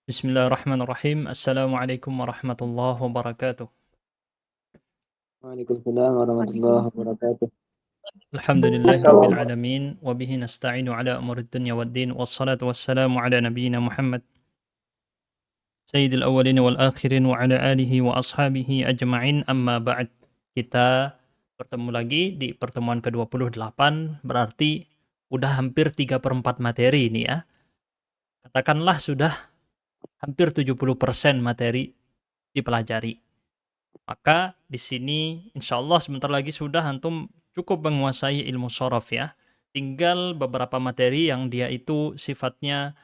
Bismillahirrahmanirrahim. Assalamualaikum warahmatullahi wabarakatuh. Waalaikumsalam warahmatullahi wabarakatuh. Alhamdulillahi rabbil alamin wa bihi nasta'inu ala umurid dunya waddin wassalatu wassalamu ala nabiyyina Muhammad sayyidil awwalin wal akhirin wa ala alihi wa ashabihi ajma'in amma ba'd. Kita bertemu lagi di pertemuan ke-28, berarti udah hampir 3/4 materi ini ya. Katakanlah sudah hampir 70% materi dipelajari. Maka di sini insya Allah sebentar lagi sudah antum cukup menguasai ilmu shorof ya. Tinggal beberapa materi yang dia itu sifatnya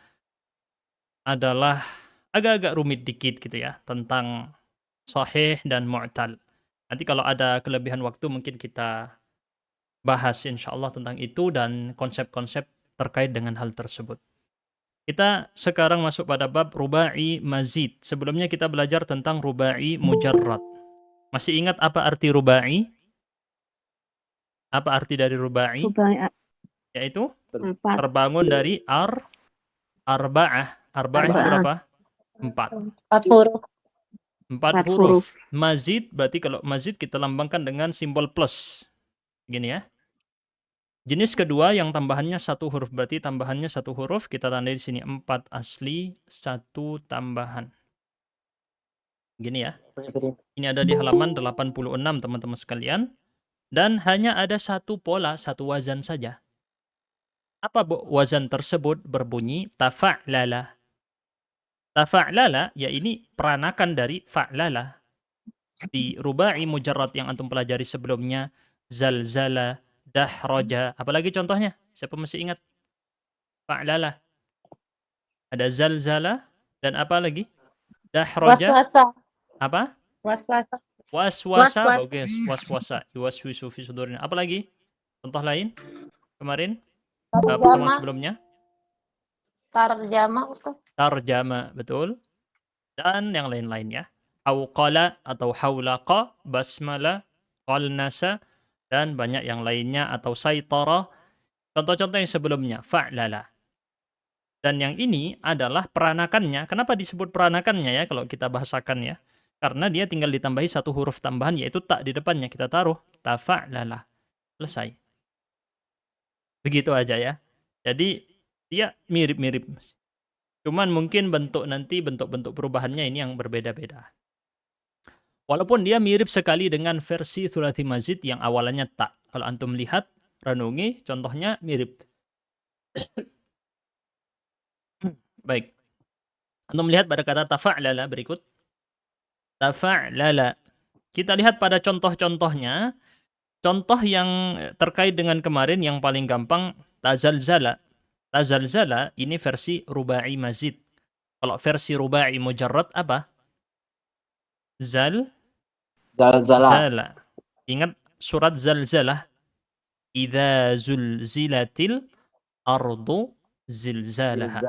adalah agak-agak rumit dikit gitu ya. Tentang sahih dan mu'tal. Nanti kalau ada kelebihan waktu mungkin kita bahas insya Allah tentang itu dan konsep-konsep terkait dengan hal tersebut. Kita sekarang masuk pada bab rubai mazid. Sebelumnya kita belajar tentang rubai mujarrad. Masih ingat apa arti rubai? Apa arti dari rubai? Rubai Yaitu empat. terbangun dari arba'ah. Arba'ah itu berapa? 4. 4 huruf. 4 huruf. Mazid berarti kalau mazid kita lambangkan dengan simbol plus. Gini ya. Jenis kedua yang tambahannya 1 huruf berarti tambahannya 1 huruf kita tandai di sini 4 asli 1 tambahan. Gini ya. Ini ada di halaman 86 teman-teman sekalian dan hanya ada satu pola, satu wazan saja. Apa wazan tersebut? Berbunyi tafa'lala. Tafa'lala, ya ini peranakan dari fa'lala. Di rubai mujarrad yang antum pelajari sebelumnya, zalzala, dahraja. Apalagi contohnya? Siapa masih ingat? Fa'lala. Ada zalzala dan apa lagi? Dahraja. Waswasa. Apa? Waswasa. Waswasa. Bagus. Waswasa. Yuwaswisu fi sudurin. Apa lagi? Contoh lain? Kemarin? Pertemuan sebelumnya? Tarjama, Ustaz. Tarjama, betul. Dan yang lain-lainnya. Auqala atau haulaqa, basmala, qalnasa, dan banyak yang lainnya atau saitara. Contoh-contoh yang sebelumnya, fa'lala. Dan yang ini adalah peranakannya. Kenapa disebut peranakannya ya kalau kita bahasakan ya? Karena dia tinggal ditambahi 1 huruf tambahan yaitu tak di depannya. Kita taruh tafa'lala. Selesai. Begitu aja ya. Jadi dia mirip-mirip. Cuman mungkin bentuk-bentuk perubahannya ini yang berbeda-beda. Walaupun dia mirip sekali dengan versi thulathi mazid yang awalannya tak. Kalau antum lihat, renungi, contohnya mirip. Baik. Antum lihat pada kata tafa'lala berikut. Tafa'lala. Kita lihat pada contoh-contohnya. Contoh yang terkait dengan kemarin yang paling gampang, tazalzala. Tazalzala ini versi rubai mazid. Kalau versi rubai mujarrad apa? Zalzala. Ingat surat zalzalah. Idza zulzilatil ardu zilzalaha.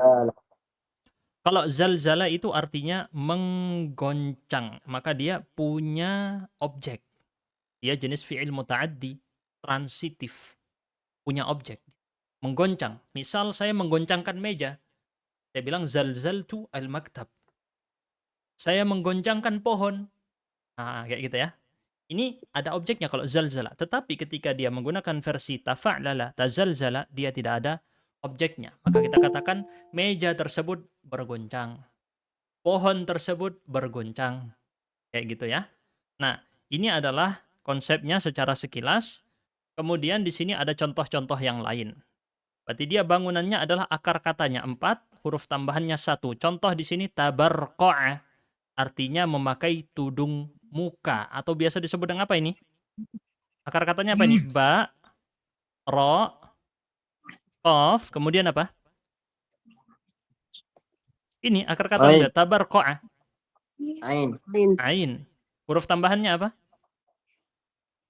Kalau zalzala itu artinya menggoncang, maka dia punya objek. Dia jenis fi'il muta'addi, transitif, punya objek. Menggoncang. Misal saya menggoncangkan meja. Saya bilang zalzaltu al-maktab. Saya menggoncangkan pohon. Nah, kayak gitu ya. Ini ada objeknya kalau zalzala. Tetapi ketika dia menggunakan versi tafa'lala, tazalzala, dia tidak ada objeknya. Maka kita katakan meja tersebut bergoncang. Pohon tersebut bergoncang. Kayak gitu ya. Nah, ini adalah konsepnya secara sekilas. Kemudian di sini ada contoh-contoh yang lain. Berarti dia bangunannya adalah akar katanya 4, huruf tambahannya 1. Contoh di sini tabarqa'a. Artinya memakai tudung muka. Atau biasa disebut dengan apa ini? Akar katanya apa ini? Ba, ro, qaf, kemudian apa? Ini akar kata udah tabarqa'a. Ain. Huruf tambahannya apa?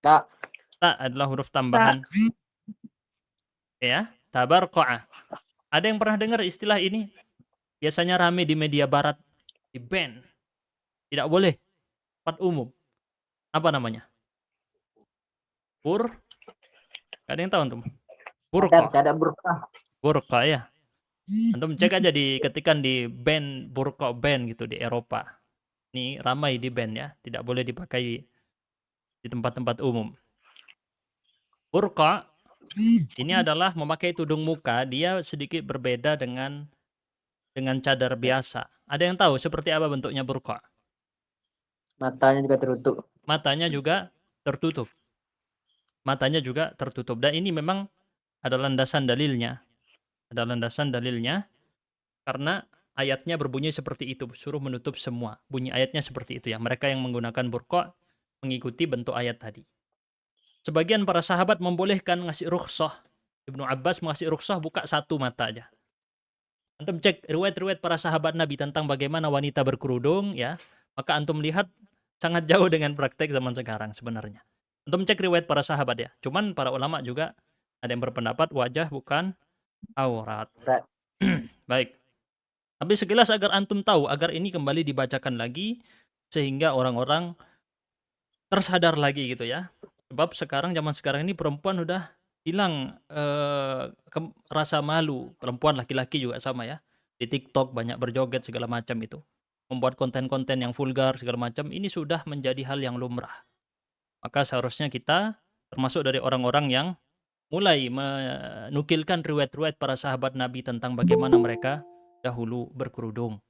Tak. Tak adalah huruf tambahan. Ya, tabarqa'a. Ada yang pernah dengar istilah ini? Biasanya rame di media barat. Di band. Tidak boleh. Tempat umum. Apa namanya? Ada yang tahu antum? Burqa. Ada burqa. Burqa ya. Antum cek aja ketikan di band, burqa band gitu di Eropa. Ini ramai di band ya, tidak boleh dipakai di tempat-tempat umum. Burqa ini adalah memakai tudung muka, dia sedikit berbeda dengan cadar biasa. Ada yang tahu seperti apa bentuknya burqa? Matanya juga tertutup. Matanya juga tertutup. Matanya juga tertutup. Dan ini memang ada landasan dalilnya. Ada landasan dalilnya karena ayatnya berbunyi seperti itu, suruh menutup semua. Bunyi ayatnya seperti itu ya. Mereka yang menggunakan burqa mengikuti bentuk ayat tadi. Sebagian para sahabat membolehkan ngasih rukhsah. Ibnu Abbas mengasih rukhsah buka satu mata aja. Antum cek riwayat-riwayat para sahabat Nabi tentang bagaimana wanita berkerudung ya, maka antum lihat sangat jauh dengan praktek zaman sekarang sebenarnya. Antum cek riwayat para sahabat ya. Cuman para ulama juga ada yang berpendapat wajah bukan aurat. Baik. Tapi sekilas agar antum tahu, agar ini kembali dibacakan lagi sehingga orang-orang tersadar lagi gitu ya. Sebab zaman sekarang ini perempuan udah hilang rasa malu. Perempuan, laki-laki juga sama ya. Di TikTok banyak berjoget segala macam itu. Membuat konten-konten yang vulgar segala macam, ini sudah menjadi hal yang lumrah. Maka seharusnya kita termasuk dari orang-orang yang mulai menukilkan riwayat-riwayat para sahabat Nabi tentang bagaimana mereka dahulu berkerudung.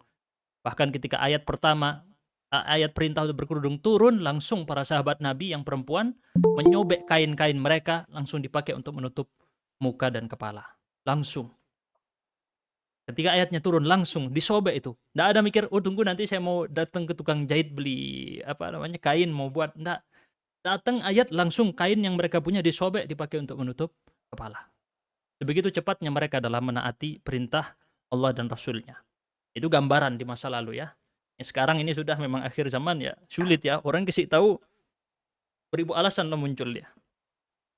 Bahkan ketika ayat pertama, ayat perintah untuk berkerudung turun, langsung para sahabat Nabi yang perempuan menyobek kain-kain mereka, langsung dipakai untuk menutup muka dan kepala. Langsung. Ketika ayatnya turun, langsung disobek itu. Nggak ada mikir, oh tunggu nanti saya mau datang ke tukang jahit beli kain, mau buat. Nggak. Datang ayat langsung kain yang mereka punya disobek, dipakai untuk menutup kepala. Sebegitu cepatnya mereka dalam menaati perintah Allah dan Rasulnya. Itu gambaran di masa lalu ya. Sekarang ini sudah memang akhir zaman ya, sulit ya. Orang kasih tahu beribu alasan lah muncul dia.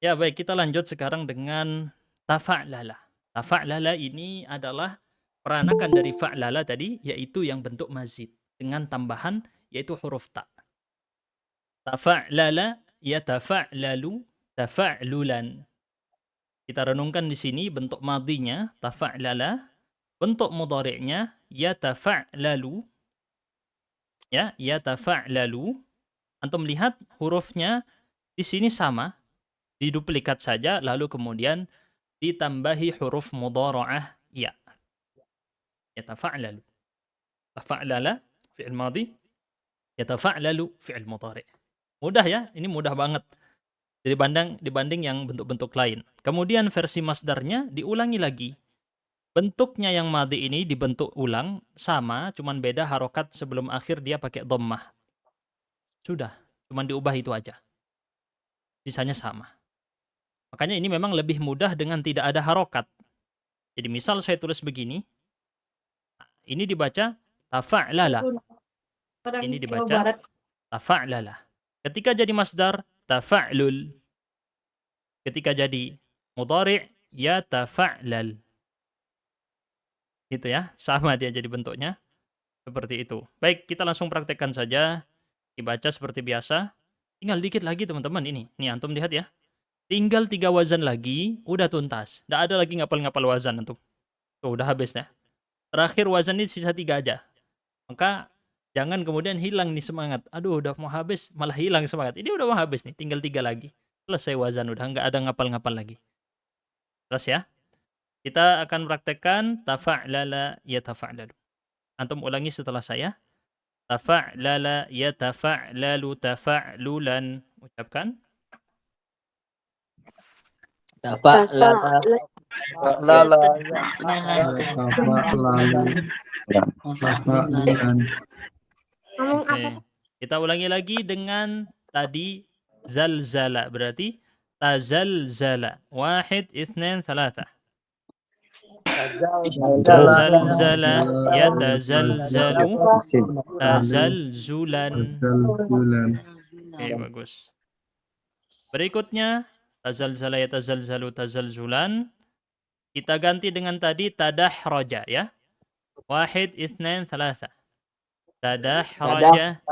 Ya baik, kita lanjut sekarang dengan tafa'lala. Tafa'lala ini adalah peranakan dari fa'lala tadi, yaitu yang bentuk mazid. Dengan tambahan, yaitu huruf ta. Tafa'lala, yatafa'lalu, tafa'lulan. Kita renungkan di sini bentuk madinya, tafa'lala. Bentuk mudhari'nya, yatafa'lalu. Ya, yatafa'lalu. Antum lihat hurufnya di sini sama, diduplikat saja, lalu kemudian ditambahi huruf mudhara'ah ya. Yatafa'lalu. Tafa'lala fi'il madhi, yatafa'lalu fi'il mudhari'. Mudah ya, ini mudah banget. Dibanding yang bentuk-bentuk lain. Kemudian versi masdarnya diulangi lagi. Bentuknya yang madhi ini dibentuk ulang sama, cuman beda harokat sebelum akhir dia pakai dhammah. Sudah, cuman diubah itu aja. Sisanya sama. Makanya ini memang lebih mudah dengan tidak ada harokat. Jadi misal saya tulis begini, ini dibaca tafa'lala. Ini dibaca tafa'lala. Ketika jadi masdar, tafa'lul. Ketika jadi mudhari', ya tafa'lal. Gitu ya, sama dia jadi bentuknya. Seperti itu. Baik, kita langsung praktekkan saja. Dibaca seperti biasa. Tinggal dikit lagi teman-teman ini. Nih antum lihat ya. Tinggal 3 wazan lagi, udah tuntas. Nggak ada lagi ngapal-ngapal wazan antum. Tuh, udah habis ya. Terakhir wazan ini sisa 3 aja. Maka jangan kemudian hilang nih semangat. Aduh, udah mau habis, malah hilang semangat. Ini udah mau habis nih, tinggal 3 lagi. Selesai wazan, udah nggak ada ngapal-ngapal lagi. Terus ya. Kita akan praktekkan tafa'lala yatafa'lalu. Antum ulangi setelah saya. Tafa'lala yatafa'lalu tafa'lulan. Ucapkan. Tafa'lala. Oke. Kita ulangi lagi dengan tadi zalzala. Berarti tazalzala. 1, 2, 3. Tazalzala yatazalzalu tazalzulan. Oke, bagus. Berikutnya tazalzala yatazalzalu tazalzulan. Kita ganti dengan tadi tadahraja ya. 1, 2, 3. Tadahraja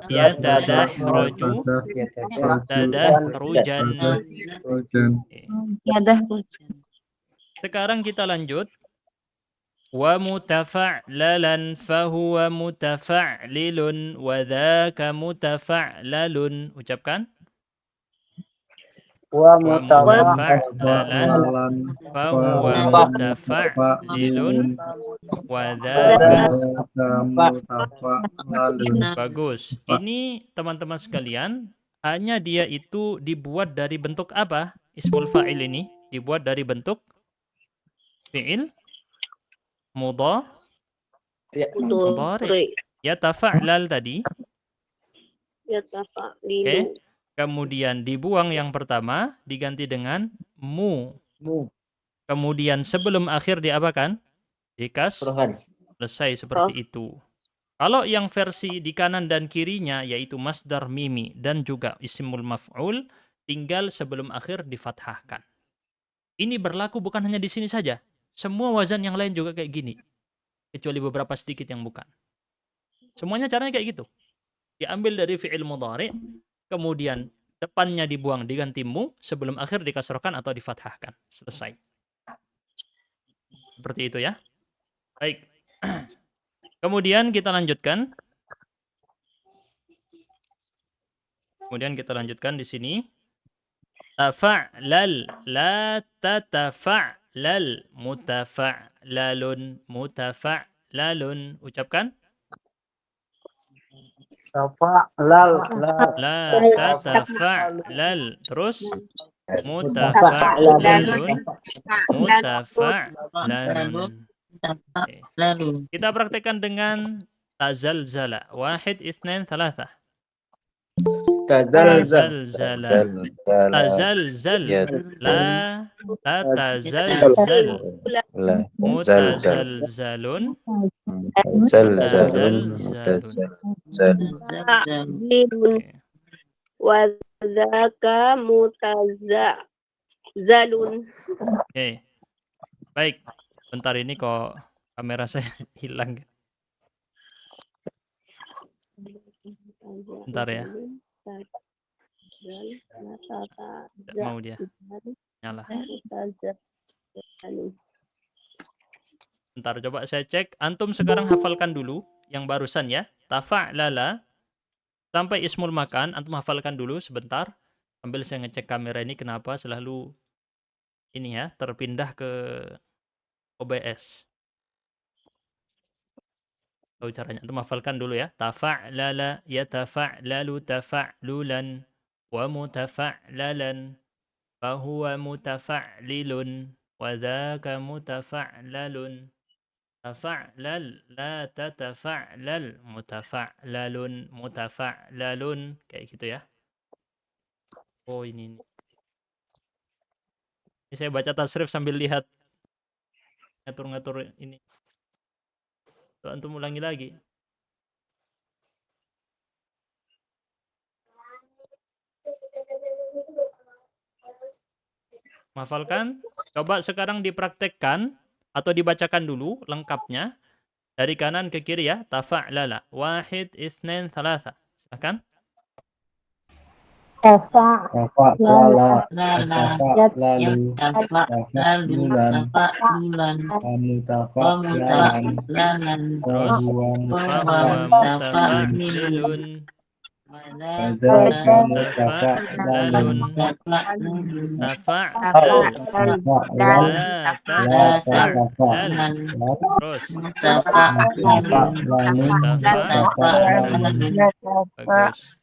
yatadahraju tadahrujan. Sekarang kita lanjut wa mutafa'lalan fahuwa mutafa'lilun wa dzaka mutafa'lalun. Ucapkan. Wa Wa mutafa'lalan fahuwa mutafa'lilun wa dzaka. Bagus. Ini teman-teman sekalian, hanya dia itu dibuat dari bentuk apa? Ismul fa'il ini dibuat dari bentuk fi'il mudhari. Yatafa'lal tadi. Oke. Kemudian dibuang yang pertama, diganti dengan mu. Kemudian sebelum akhir diapakan? Dikas. Selesai seperti itu. Kalau yang versi di kanan dan kirinya yaitu masdar mimi dan juga ismul maf'ul, tinggal sebelum akhir difathahkan. Ini berlaku bukan hanya di sini saja. Semua wazan yang lain juga kayak gini. Kecuali beberapa sedikit yang bukan. Semuanya caranya kayak gitu. Diambil dari fi'il mudhari, kemudian depannya dibuang diganti mu, sebelum akhir dikasrohkan atau difathahkan. Selesai. Seperti itu ya. Baik. Kemudian kita lanjutkan. Di sini. Tafa'lal, la tatafa'lal, mutafa'lalun, mutafa'lalun. Ucapkan. Tafa'lal, La tatafa'lal. Terus mutafa'lalun, mutafa'lalun. Okay. Kita praktekkan dengan tazalzala. Wahid, itsnain, thalatha. Tazalzala. Tazalzal. La tatazalzal. Mutazalzalun. Mutazalzalun. Wa dzaka mutazalun. Oke. Baik. Bentar ini kok kamera saya hilang. Bentar ya. Tidak mau dia nyala. Bentar, coba saya cek. Antum sekarang hafalkan dulu yang barusan ya. Tafa'lala sampai ismul makan. Antum hafalkan dulu sebentar. Sambil saya ngecek kamera ini kenapa selalu ini ya terpindah ke OBS. Tahu caranya. Antum hafalkan dulu ya. Tafa'lala yatafa'lalu tafa'lulan wa mutafa'lalan fahuwa mutafa'lilun wa dzaka mutafa'lalun. Tafa'lal la tatafa'lal mutafa'lalun mutafa'lalun, kayak gitu ya. Oh ini. Ini saya baca tasrif sambil lihat ngatur-ngatur ini. Coba antum ulangi lagi. Menghafalkan? Coba sekarang dipraktekkan atau dibacakan dulu lengkapnya dari kanan ke kiri ya. Tafa'lala. Wahid, itsnain, thalatha. Silakan. Tafa'lala, Lalu tafa'lulan, mutafa'lalan, Terus fahuwa mutafa'lilun. wadzaka Mutafa'lalun. mutafa'lalun, Tafa'lal. La tatafa'lal. Terus mutafa'lalun. Bagus.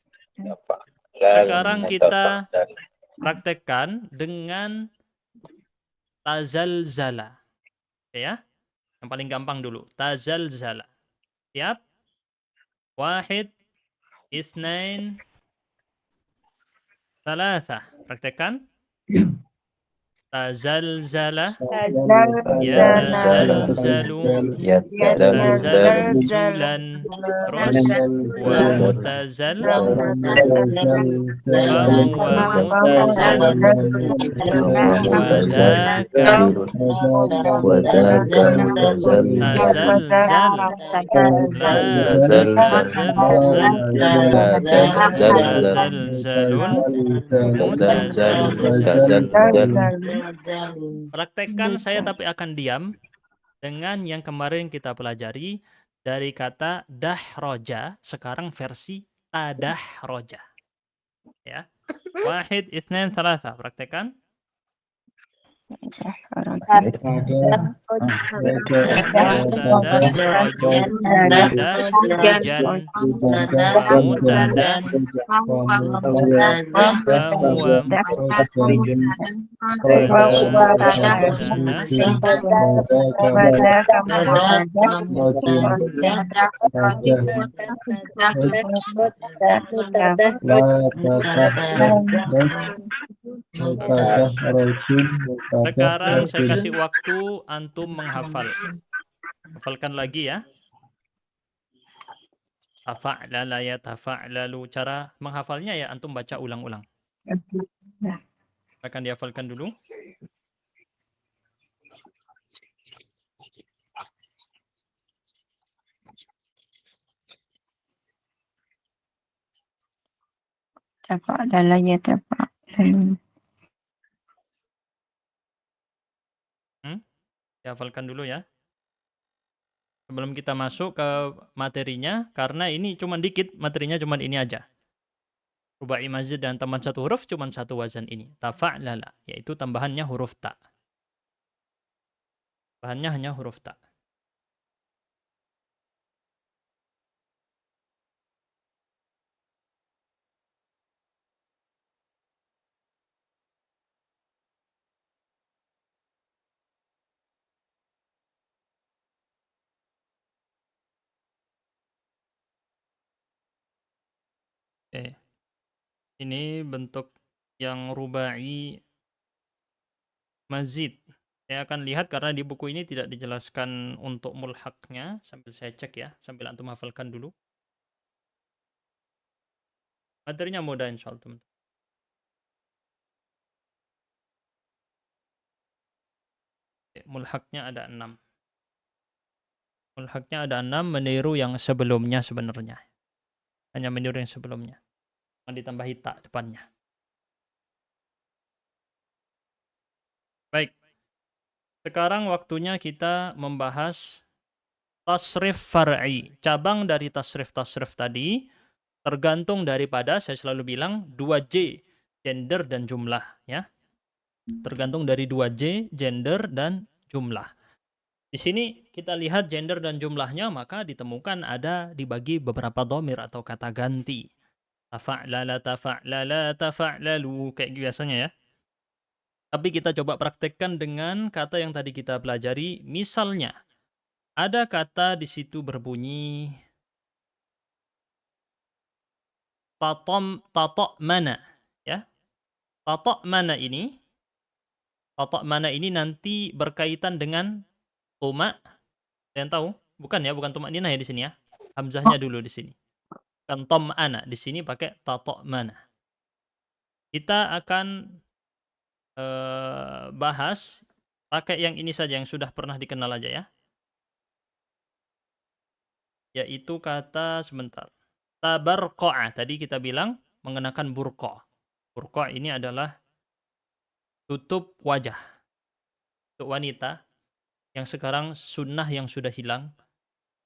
Sekarang kita praktekkan dengan tazalzala. Ya. Yang paling gampang dulu. Tazalzala. Siap? Wahid, itsnain, thalatha. Praktekkan. Tazalzala. Yatazalzalu. Tazalzulan. Terus wa mutazal. Fahuwa mutazal. Wadaka. Tazalzal. La tatazalzal. Tazalzalun. Mutazalzal. Praktekkan saya tapi akan diam. dengan yang kemarin kita pelajari dari kata dahroja, sekarang versi tadahroja. Ya. Wahid, itsnain, thalatha. Praktekan. Mubtada, rajul, rajan, mutada, fahuwa, Sekarang saya kasih waktu antum menghafal. Hafalkan lagi ya. Tafa'lala ya tafa'lalu. Cara menghafalnya ya antum baca ulang-ulang. Akan dihafalkan dulu. Tafa'lala yatafa'lalu. Dihafalkan dulu ya. Sebelum kita masuk ke materinya, karena ini cuma dikit, materinya cuma ini aja. Rubai mazid dan tambahan satu huruf cuma satu wazan ini. Tafa'lala, yaitu tambahannya huruf ta. Tambahannya hanya huruf ta. Oke. Ini bentuk yang rubai mazid. Saya akan lihat karena di buku ini tidak dijelaskan untuk mulhaknya. Sambil saya cek ya, sambil antum hafalkan dulu. Materinya mudah insya Allah, teman-teman. Mulhaknya ada 6. Mulhaknya ada 6, meniru yang sebelumnya sebenarnya. Hanya meniru yang sebelumnya. Ditambahi tak depannya. Baik. Sekarang waktunya kita membahas tasrif far'i. Cabang dari tasrif-tasrif tadi tergantung daripada, saya selalu bilang, 2J, gender dan jumlah. Ya. Tergantung dari 2J, gender dan jumlah. Di sini kita lihat gender dan jumlahnya, maka ditemukan ada dibagi beberapa dhamir atau kata ganti. Tafa'lala, tafa'lala, tafa'lalu, kayak biasanya ya. Tapi kita coba praktekkan dengan kata yang tadi kita pelajari. Misalnya, ada kata di situ berbunyi tatok mana, ya. Tatok mana ini nanti berkaitan dengan tuma. Kalian tahu? Bukan ya, bukan tuma nina ya di sini ya. Hamzahnya dulu di sini. Kan tom ana di sini pakai tatok mana. Kita akan bahas pakai yang ini saja yang sudah pernah dikenal aja ya. Yaitu kata sebentar. Tabarqa'a. Tadi kita bilang mengenakan burqa. Burqa ini adalah tutup wajah untuk wanita yang sekarang sunnah yang sudah hilang,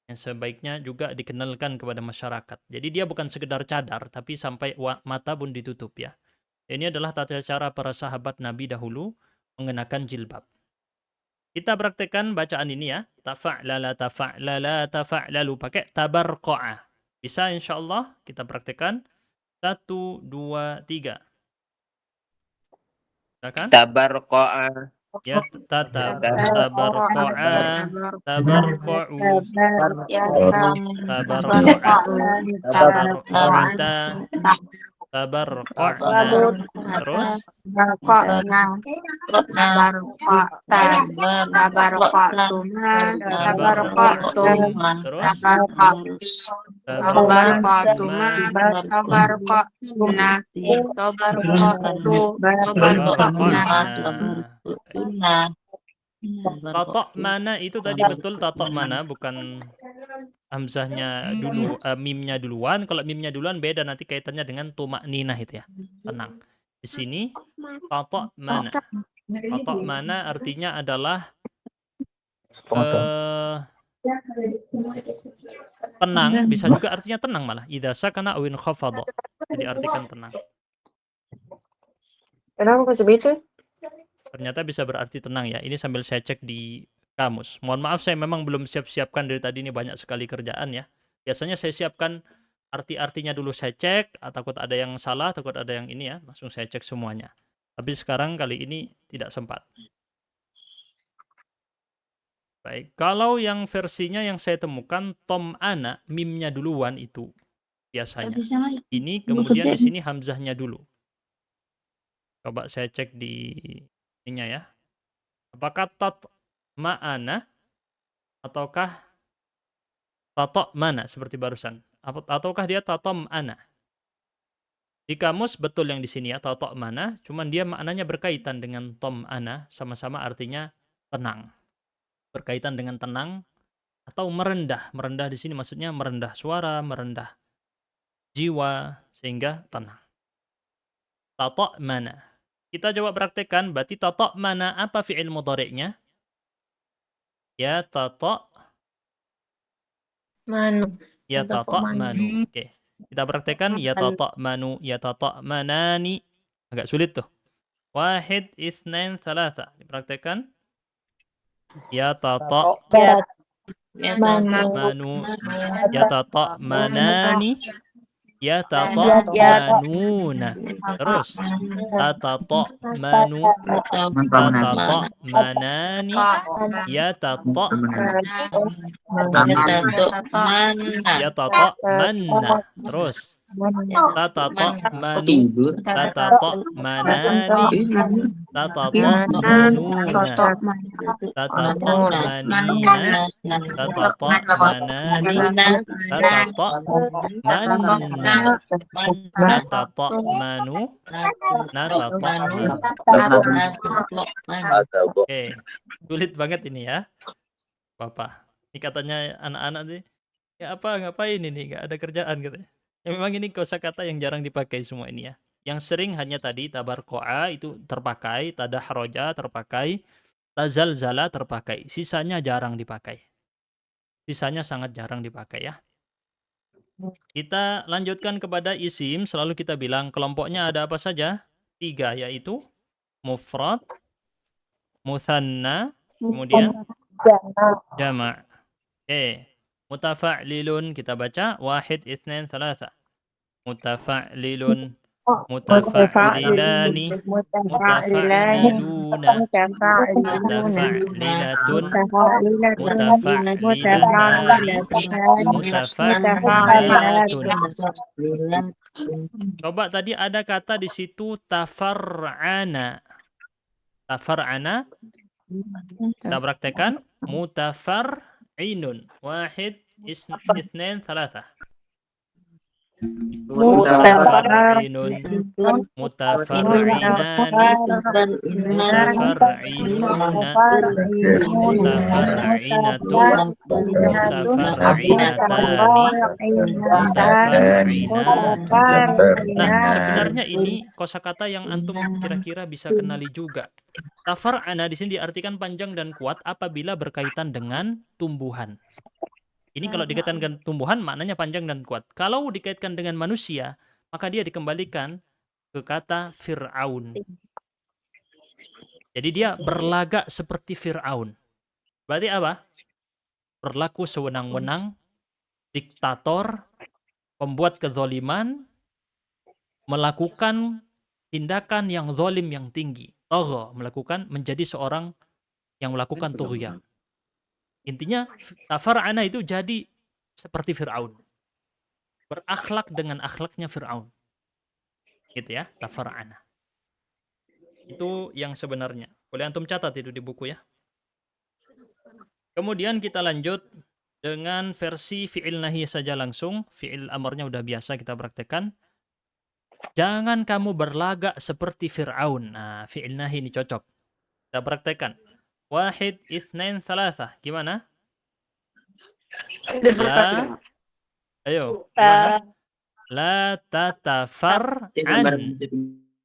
yang sebaiknya juga dikenalkan kepada masyarakat. Jadi dia bukan sekedar cadar, tapi sampai mata pun ditutup ya. Ini adalah tata cara para sahabat Nabi dahulu mengenakan jilbab. Kita praktekkan bacaan ini ya. Tafa'lala, tafa'lala, tafa'lalu. Pakai tabarqa'a. Bisa insyaallah kita praktekkan. 1, 2, 3. Silakan. Tabarqa'a. Ya, tabarqa'a, tabarqa'u, tabarqa'a, tabarqa'ta, tabarqa'na. Terus tatok mana itu tadi betul tatok mana, bukan hamzahnya dulu, mimnya duluan. Kalau mimnya duluan beda, nanti kaitannya dengan tumak ninah itu ya. Tenang. Di sini tatok mana. Tatok mana artinya adalah eh, tenang, bisa juga artinya tenang malah. Idza sakana aw inkhafadha. Jadi artikan tenang. Kenapa kok segitu? Ternyata bisa berarti tenang ya. Ini sambil saya cek di kamus. Mohon maaf saya memang belum siap-siapkan dari tadi, ini banyak sekali kerjaan ya. Biasanya saya siapkan arti-artinya dulu, saya cek, takut ada yang salah, takut ada yang ini ya, langsung saya cek semuanya. Tapi sekarang kali ini tidak sempat. Baik, kalau yang versinya yang saya temukan Tom Ana, mimnya duluan itu biasanya. Ini kemudian di sini hamzahnya dulu. Coba saya cek di ininya ya. Apakah tat ma'ana ataukah tato mana seperti barusan? Ataukah dia tatom ana? Di kamus betul yang di sini ya, tato mana, cuman dia maknanya berkaitan dengan tom ana, sama-sama artinya tenang. Berkaitan dengan tenang atau merendah. Merendah di sini maksudnya merendah suara, merendah jiwa, sehingga tenang. Tato mana. Kita coba praktekkan, berarti tato mana apa fi'il mudhari'nya? Ya tato Manu. ya tato manu. Oke. Kita praktekkan ya tato manu, ya tato manani. Agak sulit tuh. Wahid, itsnain, thalatha. Dipraktekkan. Ya tato manu, ya tato manani, ya tato manuna. Terus. Tato manu, tato manani, ya tato ya tato manna. Terus. Tatato manu, tatato manani, tatato manuna, tatato manina, tatato manani, tatato manna, tatato manu, natato manu. Oke, sulit banget ini ya, Bapak. Ini katanya anak-anak nih, ya apa ngapain ini, nggak ada kerjaan katanya. Ya memang ini kosakata yang jarang dipakai semua ini ya. Yang sering hanya tadi tabarkoa itu terpakai, tadahroja terpakai, tazalzala terpakai. Sisanya jarang dipakai. Sisanya sangat jarang dipakai ya. Kita lanjutkan kepada isim, selalu kita bilang kelompoknya ada apa saja? 3, yaitu mufrad, muthanna, kemudian jama'. Mutafa'lilun kita baca wahid, itsnain, thalatha. Mutafa'lilun, mutafa'lilani, mutafa'liluna, mutafa'lilatun, mutafa'lilatani, mutafa'ilatun. Coba tadi ada kata di situ tafar'ana. Tafar'ana kita praktekkan mutafar'inun. Wahid, itsnain, thalatha. Mutafar'inun, mutafar'inani, mutafar'inuna, mutafar'inatun, mutafar'inatani, mutafar'inatun. Nah, sebenarnya ini kosakata yang antum kira-kira bisa kenali juga. Tafar'ana di sini diartikan panjang dan kuat apabila berkaitan dengan tumbuhan. Ini kalau dikaitkan dengan tumbuhan maknanya panjang dan kuat. Kalau dikaitkan dengan manusia, maka dia dikembalikan ke kata Fir'aun. Jadi dia berlagak seperti Fir'aun. Berarti apa? Berlaku sewenang-wenang, diktator, pembuat kezoliman, melakukan tindakan yang zolim yang tinggi. Menjadi seorang yang melakukan tughyan. Intinya, tafar'ana itu jadi seperti Fir'aun. Berakhlak dengan akhlaknya Fir'aun. Gitu ya, tafar'ana. Itu yang sebenarnya. Boleh antum catat itu di buku ya. Kemudian kita lanjut dengan versi fi'il nahi saja langsung. Fi'il amarnya udah biasa kita praktekkan. Jangan kamu berlagak seperti Fir'aun. Nah, fi'il nahi ini cocok. Kita praktekkan. Wahid, itsnain, thalatha. Gimana? La, ayo, gimana? La tatafar'an.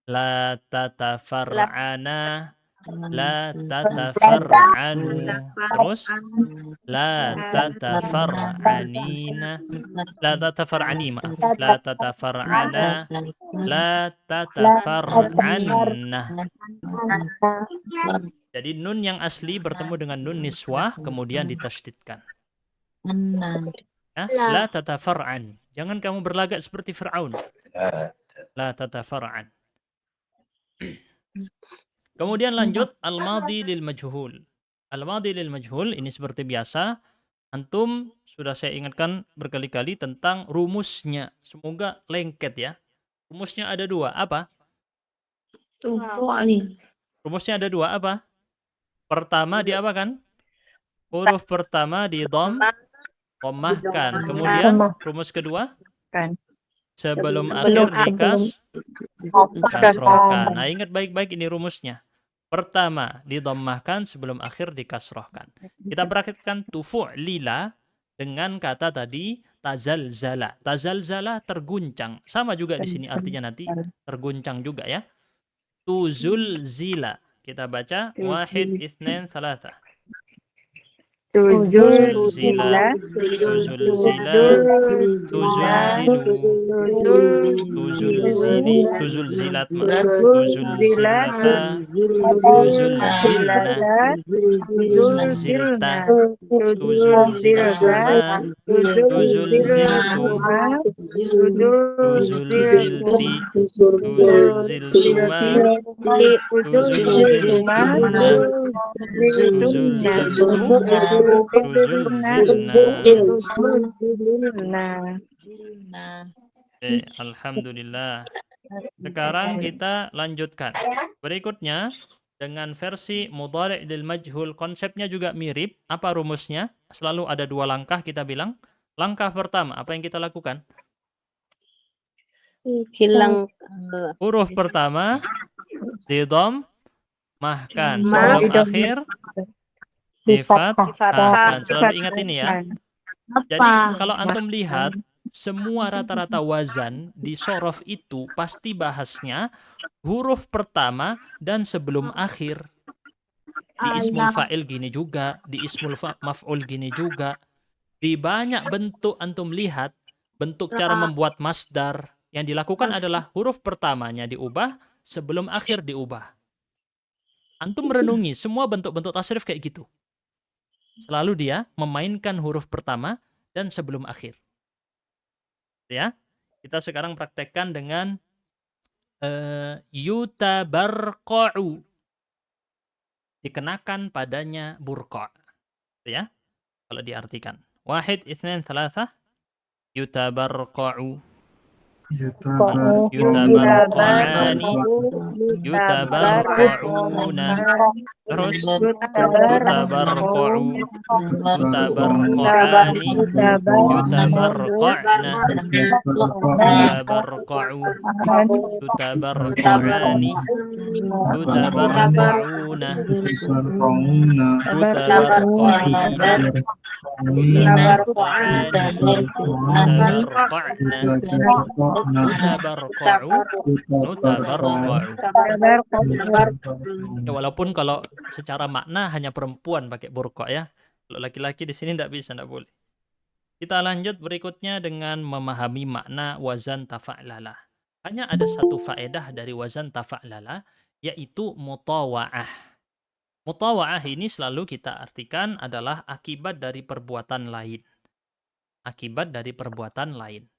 La tatafar'ana. La tatafar'anu. Terus la tatafar'anina. La tatafar'ani, maaf. La tatafar'ana. La tatafar'anna. Jadi nun yang asli bertemu dengan nun niswah kemudian ditasydidkan. Ya, la tatafar'an. Jangan kamu berlagak seperti Fir'aun. La tatafar'an. Kemudian lanjut al-madhi lil majhul. Al-madhi lil majhul ini seperti biasa. Antum sudah saya ingatkan berkali-kali tentang rumusnya. Semoga lengket ya. Rumusnya ada dua. Apa? Rumusnya ada dua. Apa? Pertama di apa kan? Huruf pertama di dhammahkan. Kemudian rumus kedua Kan. sebelum Sebelum akhir dikasrohkan. Nah, ingat baik-baik ini rumusnya. Pertama didhammahkan, sebelum akhir dikasrohkan. Kita praktikkan tufu'lila dengan kata tadi tazalzala. Tazalzala terguncang. Sama juga di sini artinya nanti terguncang juga ya. Tuzulzila. Kita baca wahid, itsnain, tsalatsa. Tuzulzila, tuzulzila, tuzulzilu, tuzulzili, tuzulzilat, tuzulzilata, tuzulzilna, tuzulzilta, tuzulziltuma, tuzulziltum, tuzulzilti, tuzulziltuma, tuzulziltunna, tuzulziltu, tuzulzilna. Oke, alhamdulillah. Sekarang kita lanjutkan. Berikutnya dengan versi mudhari' lil majhul, konsepnya juga mirip. Apa rumusnya? Selalu ada dua langkah kita bilang. Langkah pertama, apa yang kita lakukan? hilang Huruf pertama didhammahkan, sebelum akhir difathahkan. Selalu ingat ini ya. Jadi kalau antum lihat semua rata-rata wazan di sorof itu pasti bahasnya huruf pertama dan sebelum akhir. Di ismul fa'il gini juga, di ismul maf'ul gini juga. Di banyak bentuk antum lihat, bentuk cara membuat masdar, yang dilakukan adalah huruf pertamanya diubah, sebelum akhir diubah. Antum merenungi semua bentuk-bentuk tasrif kayak gitu. Selalu dia memainkan huruf pertama dan sebelum akhir. Ya, kita sekarang praktekkan dengan yutabarqa'u. Dikenakan padanya burqa. Ya, kalau diartikan. Wahid, itsnain, tsalatsa. Yutabarqa'u. Yutabarqa'ani. Yutabarqa'una. Terus yutabarqa'u. Yutabarqa'ani. Yutabarqa'na. Yutabarqa'u. Yutabarqa'ani. Yutabarqa'una. Yutabarqa'ina. Yutabarqa'ani. Yutabarqa'na. Yutabarqa'u. Nutabarqa'u. Ya, walaupun kalau secara makna hanya perempuan pakai burqa ya. Kalau laki-laki di sini tidak bisa, tidak boleh. Kita lanjut berikutnya dengan memahami makna wazan tafa'lala. Hanya ada satu faedah dari wazan tafa'lala, yaitu mutawa'ah. Mutawa'ah ini selalu kita artikan adalah akibat dari perbuatan lain. Akibat dari perbuatan lain.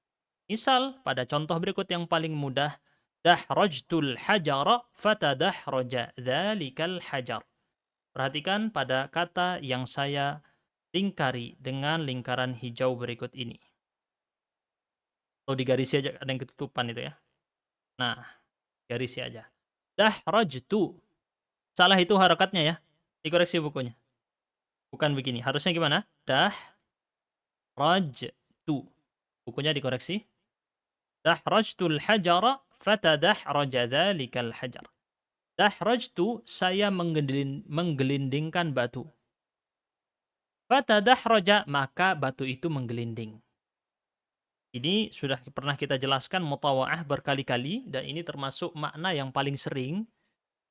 Misal, pada contoh berikut yang paling mudah, dahrajtul hajara fatadahraja dzalikal hajar. Perhatikan pada kata yang saya lingkari dengan lingkaran hijau berikut ini. Atau digarisi aja, ada yang ketutupan itu ya. Nah, garisi aja. Dahrajtu. Salah itu harakatnya ya. Dikoreksi bukunya. Bukan begini. Harusnya gimana? Dahrajtu. Bukunya dikoreksi. Dahrajtul hajara fatadahraja dzalikal hajar. Dahrajtu, saya menggelindingkan batu. Fatadahraja, maka batu itu menggelinding. Ini sudah pernah kita jelaskan mutawa'ah berkali-kali, dan ini termasuk makna yang paling sering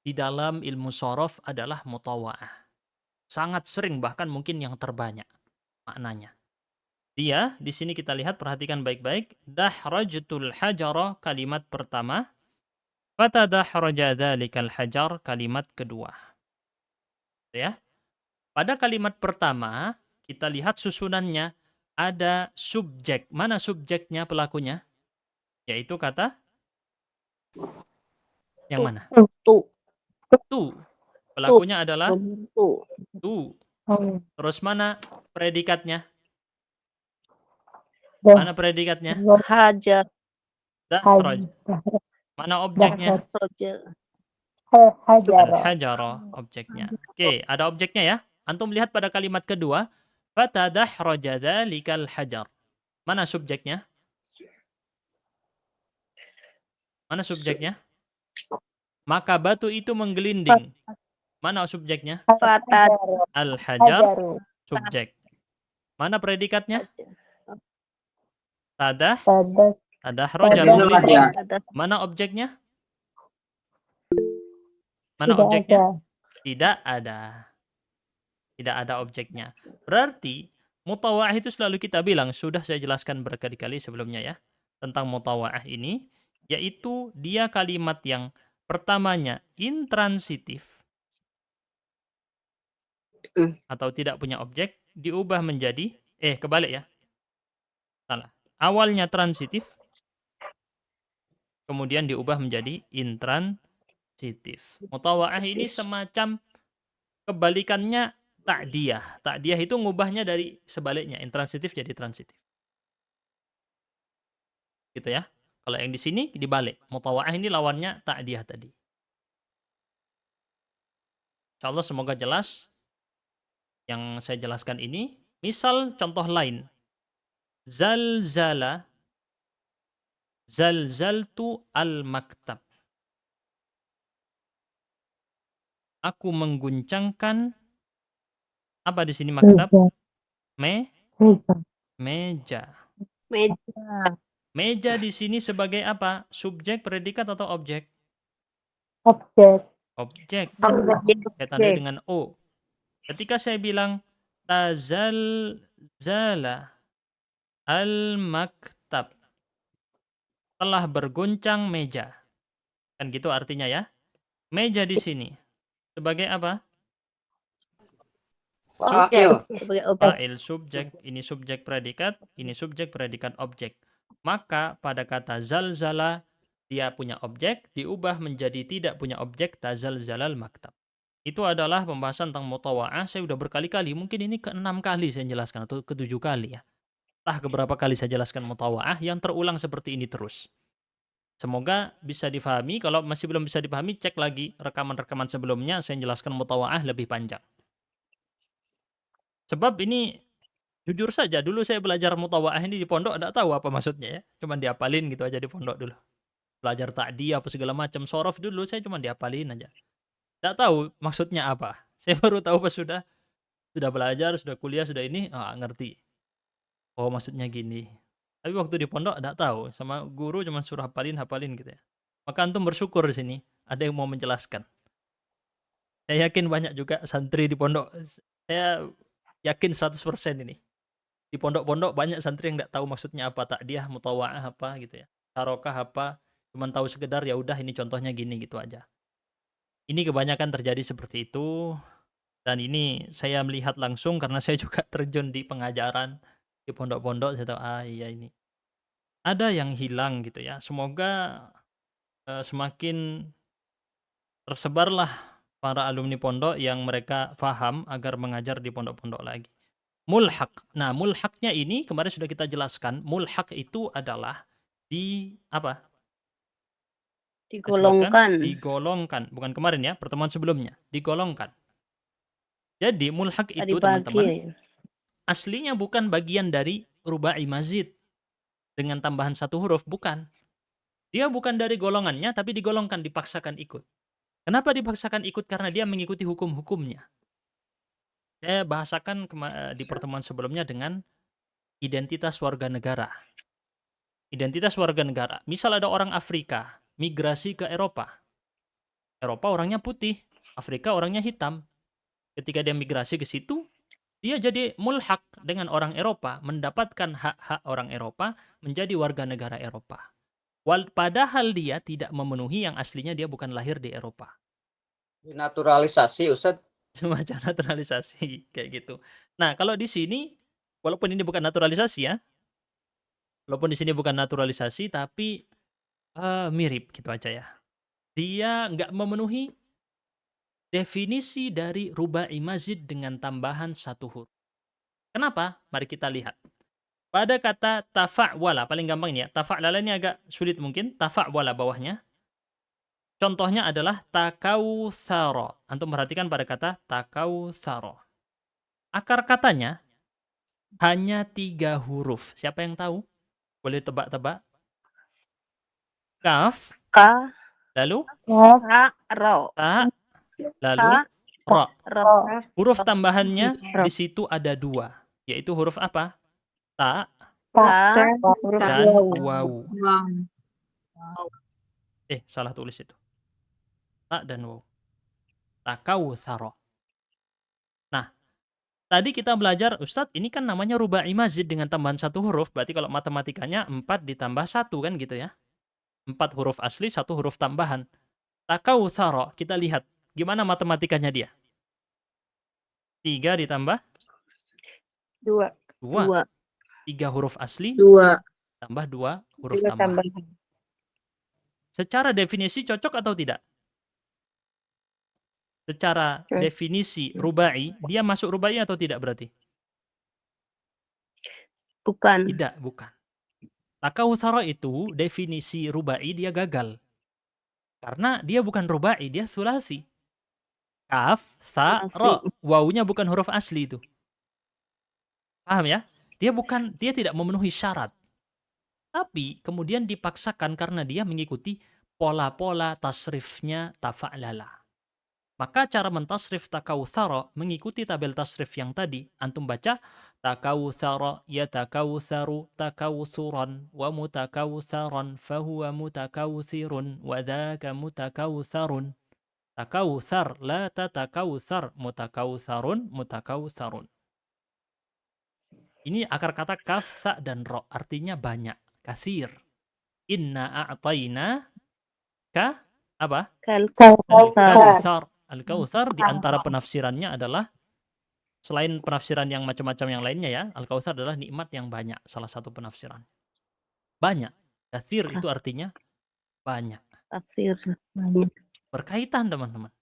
di dalam ilmu shorof adalah mutawa'ah. Sangat sering, bahkan mungkin yang terbanyak maknanya. Dia, di sini kita lihat, perhatikan baik-baik. Dahrajtul hajara, kalimat pertama. Fatadahraja dzalikal hajar, kalimat kedua. Ya. Pada kalimat pertama, kita lihat susunannya ada subjek. Mana subjeknya, pelakunya? Yaitu kata yang mana? Tu. Tu. Pelakunya adalah Tu. tu. Oh, Terus mana predikatnya? dah, Mana predikatnya? Hajar. Dahraj. Mana objeknya? Soja. hajar. Al-hajara, objeknya. Oke, ada objeknya ya. Antum lihat pada kalimat kedua, fatadahraja dzalikal hajar. Mana subjeknya? Mana subjeknya? Maka batu itu menggelinding. Mana subjeknya? Fatad. Al-hajar, subjek. Mana predikatnya? Tadahraja, menggelinding. Mana objeknya? Mana objeknya? Tidak ada. Tidak ada objeknya. Berarti mutawa'ah itu selalu kita bilang, sudah saya jelaskan berkali-kali sebelumnya ya, tentang mutawa'ah ini, yaitu dia kalimat yang pertamanya intransitif atau tidak punya objek, diubah menjadi, kebalik ya, salah. Awalnya transitif, kemudian diubah menjadi intransitif. Mutawa'ah ini semacam kebalikannya ta'diyah. Ta'diyah itu ngubahnya dari sebaliknya, intransitif jadi transitif. Gitu ya. Kalau yang di sini dibalik. Mutawa'ah ini lawannya ta'diyah tadi. Insyaallah semoga jelas yang saya jelaskan ini. Misal contoh lain. Zalzala, zalzaltu al-maktab. Aku mengguncangkan, apa di sini maktab? Meja. Meja. Meja di sini sebagai apa? Subjek, predikat atau objek? Objek. Objek. Objek. Saya tandai dengan O. Ketika saya bilang tazalzala al-maktab, telah berguncang meja. Kan gitu artinya ya. Meja di sini sebagai apa? Fa'il. Sebagai objek. Fa'il, subjek. Ini subjek predikat, ini subjek predikat objek. Maka pada kata zalzala dia punya objek, diubah menjadi tidak punya objek, tazalzalal maktab. Itu adalah pembahasan tentang mutawa'ah. Saya udah berkali-kali, mungkin ini ke-6 kali saya jelaskan atau ke-7 kali ya. Entah keberapa kali saya jelaskan mutawa'ah yang terulang seperti ini terus. Semoga bisa difahami. Kalau masih belum bisa dipahami, cek lagi rekaman-rekaman sebelumnya. Saya jelaskan mutawa'ah lebih panjang. Sebab ini, jujur saja, dulu saya belajar mutawa'ah ini di pondok, tidak tahu apa maksudnya ya. Cuman diapalin gitu aja di pondok dulu. Belajar ta'diyah apa segala macam. Shorof dulu saya cuma diapalin aja. Tidak tahu maksudnya apa. Saya baru tahu pas sudah belajar, sudah kuliah, sudah ini, ngerti. Oh maksudnya gini. Tapi waktu di pondok tidak tahu. Sama guru cuma suruh hafalin gitu ya. Maka antum bersyukur di sini. Ada yang mau menjelaskan. Saya yakin banyak juga santri di pondok. Saya yakin 100% ini. Di pondok-pondok banyak santri yang tidak tahu maksudnya apa. Ta'diyah, mutawa'ah apa gitu ya. Tarokah apa. Cuma tahu sekedar ya udah ini contohnya gini gitu aja. Ini kebanyakan terjadi seperti itu. Dan ini saya melihat langsung karena saya juga terjun di pengajaran di pondok-pondok. Saya tahu iya ini ada yang hilang gitu ya. Semoga semakin tersebarlah para alumni pondok yang mereka paham agar mengajar di pondok-pondok lagi. Mulhaq. Nah, mulhaqnya ini kemarin sudah kita jelaskan. Mulhaq itu adalah di apa? Digolongkan. Digolongkan. Bukan kemarin ya, pertemuan sebelumnya. Digolongkan. Jadi mulhaq itu Dibagi. teman-teman aslinya bukan bagian dari rubai mazid dengan tambahan satu huruf, bukan. Dia bukan dari golongannya tapi digolongkan, dipaksakan ikut. Kenapa dipaksakan ikut? Karena dia mengikuti hukum-hukumnya. Saya bahasakan di pertemuan sebelumnya dengan identitas warga negara. Identitas warga negara. Misal ada orang Afrika migrasi ke Eropa. Eropa orangnya putih, Afrika orangnya hitam. Ketika dia migrasi ke situ, dia jadi mulhak dengan orang Eropa, mendapatkan hak-hak orang Eropa, menjadi warga negara Eropa. Padahal dia tidak memenuhi yang aslinya dia bukan lahir di Eropa. Naturalisasi, Ustadz. Semacam naturalisasi kayak gitu. Nah, kalau di sini walaupun ini bukan naturalisasi ya. Walaupun di sini bukan naturalisasi tapi mirip gitu aja ya. Dia nggak memenuhi definisi dari rubai mazid dengan tambahan satu huruf. Kenapa? Mari kita lihat. Pada kata tafa'wala, paling gampang ini ya. Tafa'lala ini agak sulit mungkin. Tafa'wala bawahnya. Contohnya adalah takautsara. Antum perhatikan pada kata takautsara. Akar katanya hanya 3 huruf. Siapa yang tahu? Boleh tebak-tebak. Kaf, Ka, lalu Kaf, ra, ro. ta, lalu Ka, ra. ro. Huruf tambahannya di situ ada 2, yaitu huruf apa? Ta Ta, Ta, dan waw. waw. Salah tulis itu. Ta dan waw. Takautsara. Nah, tadi kita belajar, Ustadz, ini kan namanya rubai mazid dengan tambahan 1 huruf, berarti kalau matematikanya 4 ditambah 1 kan gitu ya. 4 huruf asli, 1 huruf tambahan. Takautsara, kita lihat gimana matematikanya dia. 3 ditambah 2. 2. 3 huruf asli 2. tambah 2 huruf tambahan. Secara definisi cocok atau tidak? Secara definisi rubai, dia masuk rubai atau tidak berarti? Bukan. Tidak, bukan. Takautsara itu definisi rubai dia gagal. Karena dia bukan rubai, dia sulasi. Kaf, sa, ro. Wawunya bukan huruf asli itu. Paham ya? Dia tidak memenuhi syarat. Tapi kemudian dipaksakan karena dia mengikuti pola-pola tasrifnya tafa'lala. Maka cara mentasrif takautsara mengikuti tabel tasrif yang tadi. Antum baca takautsara yatakausaru takautsuran wa mutakautsaran fahuwa mutakautsirun wa dzaka mutakautsarun. Takautsar la tatakautsar mutakautsarun mutakauttsarun. Ini akar kata kaf, sa, dan ro. Artinya banyak. Katsir. Inna a'tayna ka apa? Al-Kautsar. Al-Kautsar di antara penafsirannya adalah, selain penafsiran yang macam-macam yang lainnya ya, Al-Kautsar adalah nikmat yang banyak. Salah satu penafsiran. Banyak. Katsir itu artinya banyak. Kasir. Berkaitan teman-teman.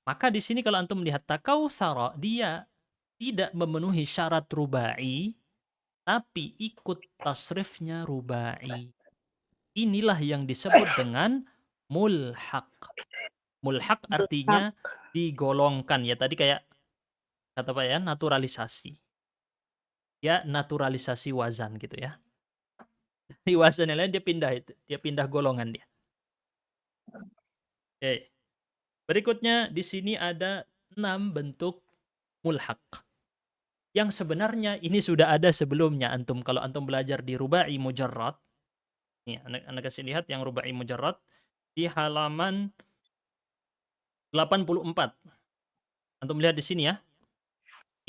Maka di sini kalau antum melihat takautsara, dia tidak memenuhi syarat rubai, tapi ikut tasrifnya rubai. Inilah yang disebut dengan mulhaq. Mulhaq artinya digolongkan ya. Tadi kayak kata Pak ya, naturalisasi. Ya, naturalisasi wazan gitu ya. Di wazan yang lain dia pindah golongan dia. Oke. Berikutnya di sini ada 6 bentuk mulhaq. Yang sebenarnya ini sudah ada sebelumnya antum. Kalau antum belajar di rubai mujarrad. Nih, Anda kasih lihat yang rubai mujarrad di halaman 84. Antum lihat di sini ya.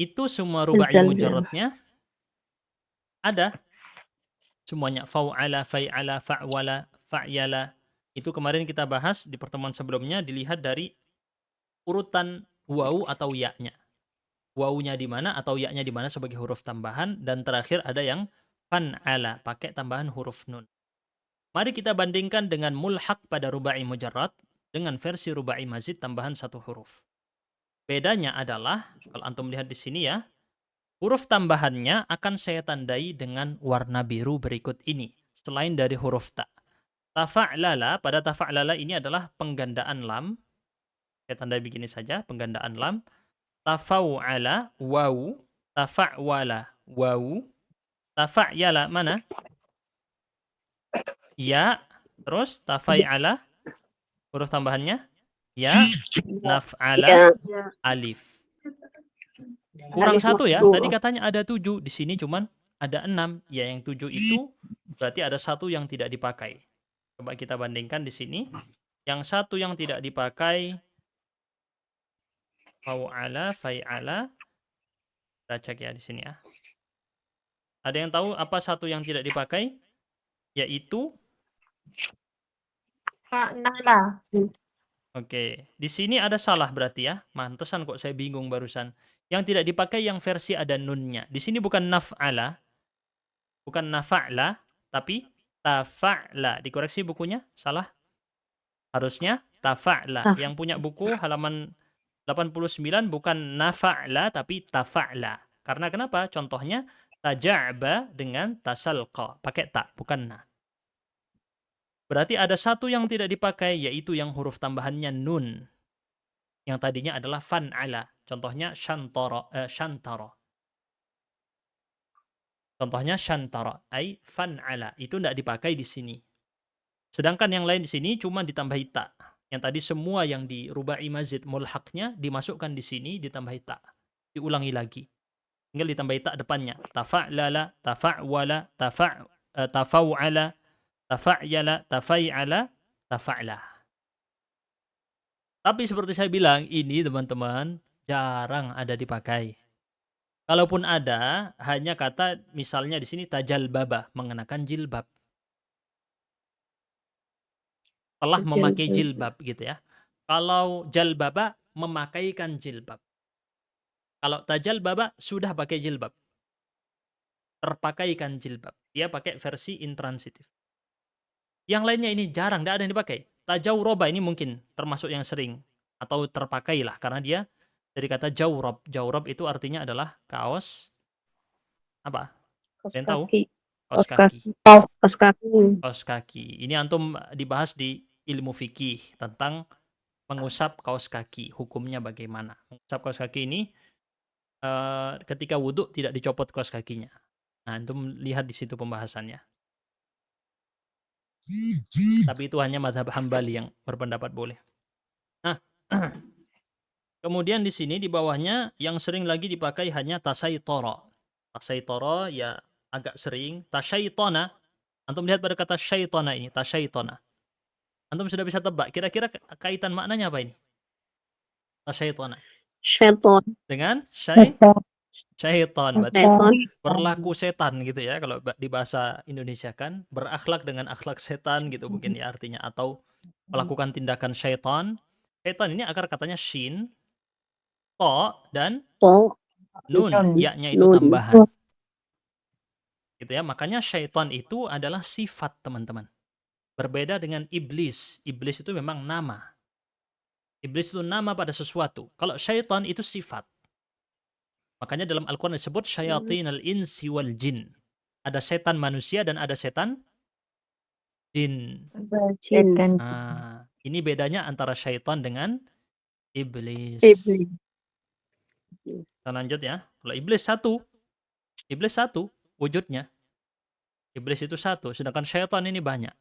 Itu semua rubai mujarradnya ada. Semuanya fa'ala, fa'ala, fa'wala, fa'yala. Itu kemarin kita bahas di pertemuan sebelumnya, dilihat dari urutan wawu atau ya-nya. Wawunya di mana atau ya-nya di mana sebagai huruf tambahan, dan terakhir ada yang fan'ala, pakai tambahan huruf nun. Mari kita bandingkan dengan mulhaq pada rubai mujarrad dengan versi rubai mazid tambahan 1 huruf. Bedanya adalah, kalau antum lihat di sini ya, huruf tambahannya akan saya tandai dengan warna biru berikut ini, selain dari huruf ta. Tafa'lala, pada tafa'lala ini adalah penggandaan lam. Saya tandai begini saja, penggandaan lam. Tafa'ala, wawu. Tafa'wala, wawu. Tafa'yala, mana? Ya. Terus, tafa'ala, huruf tambahannya? Ya. Naf'ala, alif. Kurang 1 ya. Tadi katanya ada 7. Di sini cuman ada 6. Ya, yang 7 itu berarti ada 1 yang tidak dipakai. Coba kita bandingkan di sini. Yang satu yang tidak dipakai fau'ala, fai'ala. Kita cek ya di sini ya. Ada yang tahu apa satu yang tidak dipakai? Yaitu Fa'nala. oke, di sini ada salah berarti ya. Mantesan kok saya bingung barusan. Yang tidak dipakai yang versi ada nunnya. Di sini bukan naf'ala, bukan nafa'la, tapi tafa'la. Dikoreksi bukunya, salah. Harusnya tafa'la. Yang punya buku halaman 89 bukan nafa'la, tapi tafa'la. Karena kenapa? Contohnya, taja'ba dengan tasalqa. Pakai ta, bukan na. Berarti ada satu yang tidak dipakai, yaitu yang huruf tambahannya nun. Yang tadinya adalah fan'ala. Contohnya syantara. Contohnya syantara, ay fan'ala. Itu tidak dipakai di sini. Sedangkan yang lain di sini cuma ditambahi ta. Yang tadi semua yang di rubai mazid mulhaqnya dimasukkan di sini ditambahi ta. Diulangi lagi. Tinggal ditambahi ta depannya. Tafa'lala, tafa'wala, tafa'wala, tafa'yala, tafa'yala, tafa'la. Tapi seperti saya bilang, ini teman-teman jarang ada dipakai. Kalaupun ada, hanya kata misalnya di sini tajalbaba, mengenakan jilbab. Telah memakai jilbab gitu ya. Kalau jalbaba, memakaikan jilbab. Kalau tajalbaba, sudah pakai jilbab. Terpakaikan jilbab. Dia pakai versi intransitif. Yang lainnya ini jarang, tidak ada yang dipakai. Tajawroba ini mungkin termasuk yang sering. Atau terpakai lah, karena dia dari kata jawrob. Jawrob itu artinya adalah kaos, apa? Kaos Kalian tahu? kaki. Kaos Kaos kaki. kaki. Kaos kaki. Kaos kaki. Ini antum dibahas di ilmu fikih tentang mengusap kaos kaki. Hukumnya bagaimana? Mengusap kaos kaki ini ketika wudhu tidak dicopot kaos kakinya. Nah, antum lihat di situ pembahasannya. Tapi itu hanya madhab Hambali yang berpendapat boleh. Nah, kemudian di sini di bawahnya yang sering lagi dipakai hanya tasaitoro. Tasaitoro ya agak sering. Tasyaitona. Antum lihat pada kata syaitona ini. Tasyaitona. Antum sudah bisa tebak. Kira-kira kaitan maknanya apa ini? Tasyaitona. Syaiton. Dengan Setan. syaitan. Berarti Syaiton. berlaku setan gitu ya. Kalau di bahasa Indonesia kan. Berakhlak dengan akhlak setan gitu mungkin ya artinya. Atau melakukan tindakan syaitan. Syaitan ini akar katanya shin, to, dan To. nun. Nun. Ya-nya itu Nun. tambahan. Gitu ya. Makanya syaitan itu adalah sifat teman-teman. Berbeda dengan iblis. Iblis itu memang nama. Iblis itu nama pada sesuatu. Kalau syaitan itu sifat. Makanya dalam Al-Quran disebut syayatin al-insi wal jin. Ada setan manusia dan ada setan jin. Setan. Nah, ini bedanya antara syaitan dengan iblis. Iblis. Kita lanjut ya. Kalau iblis satu wujudnya. Iblis itu satu, sedangkan syaitan ini banyak.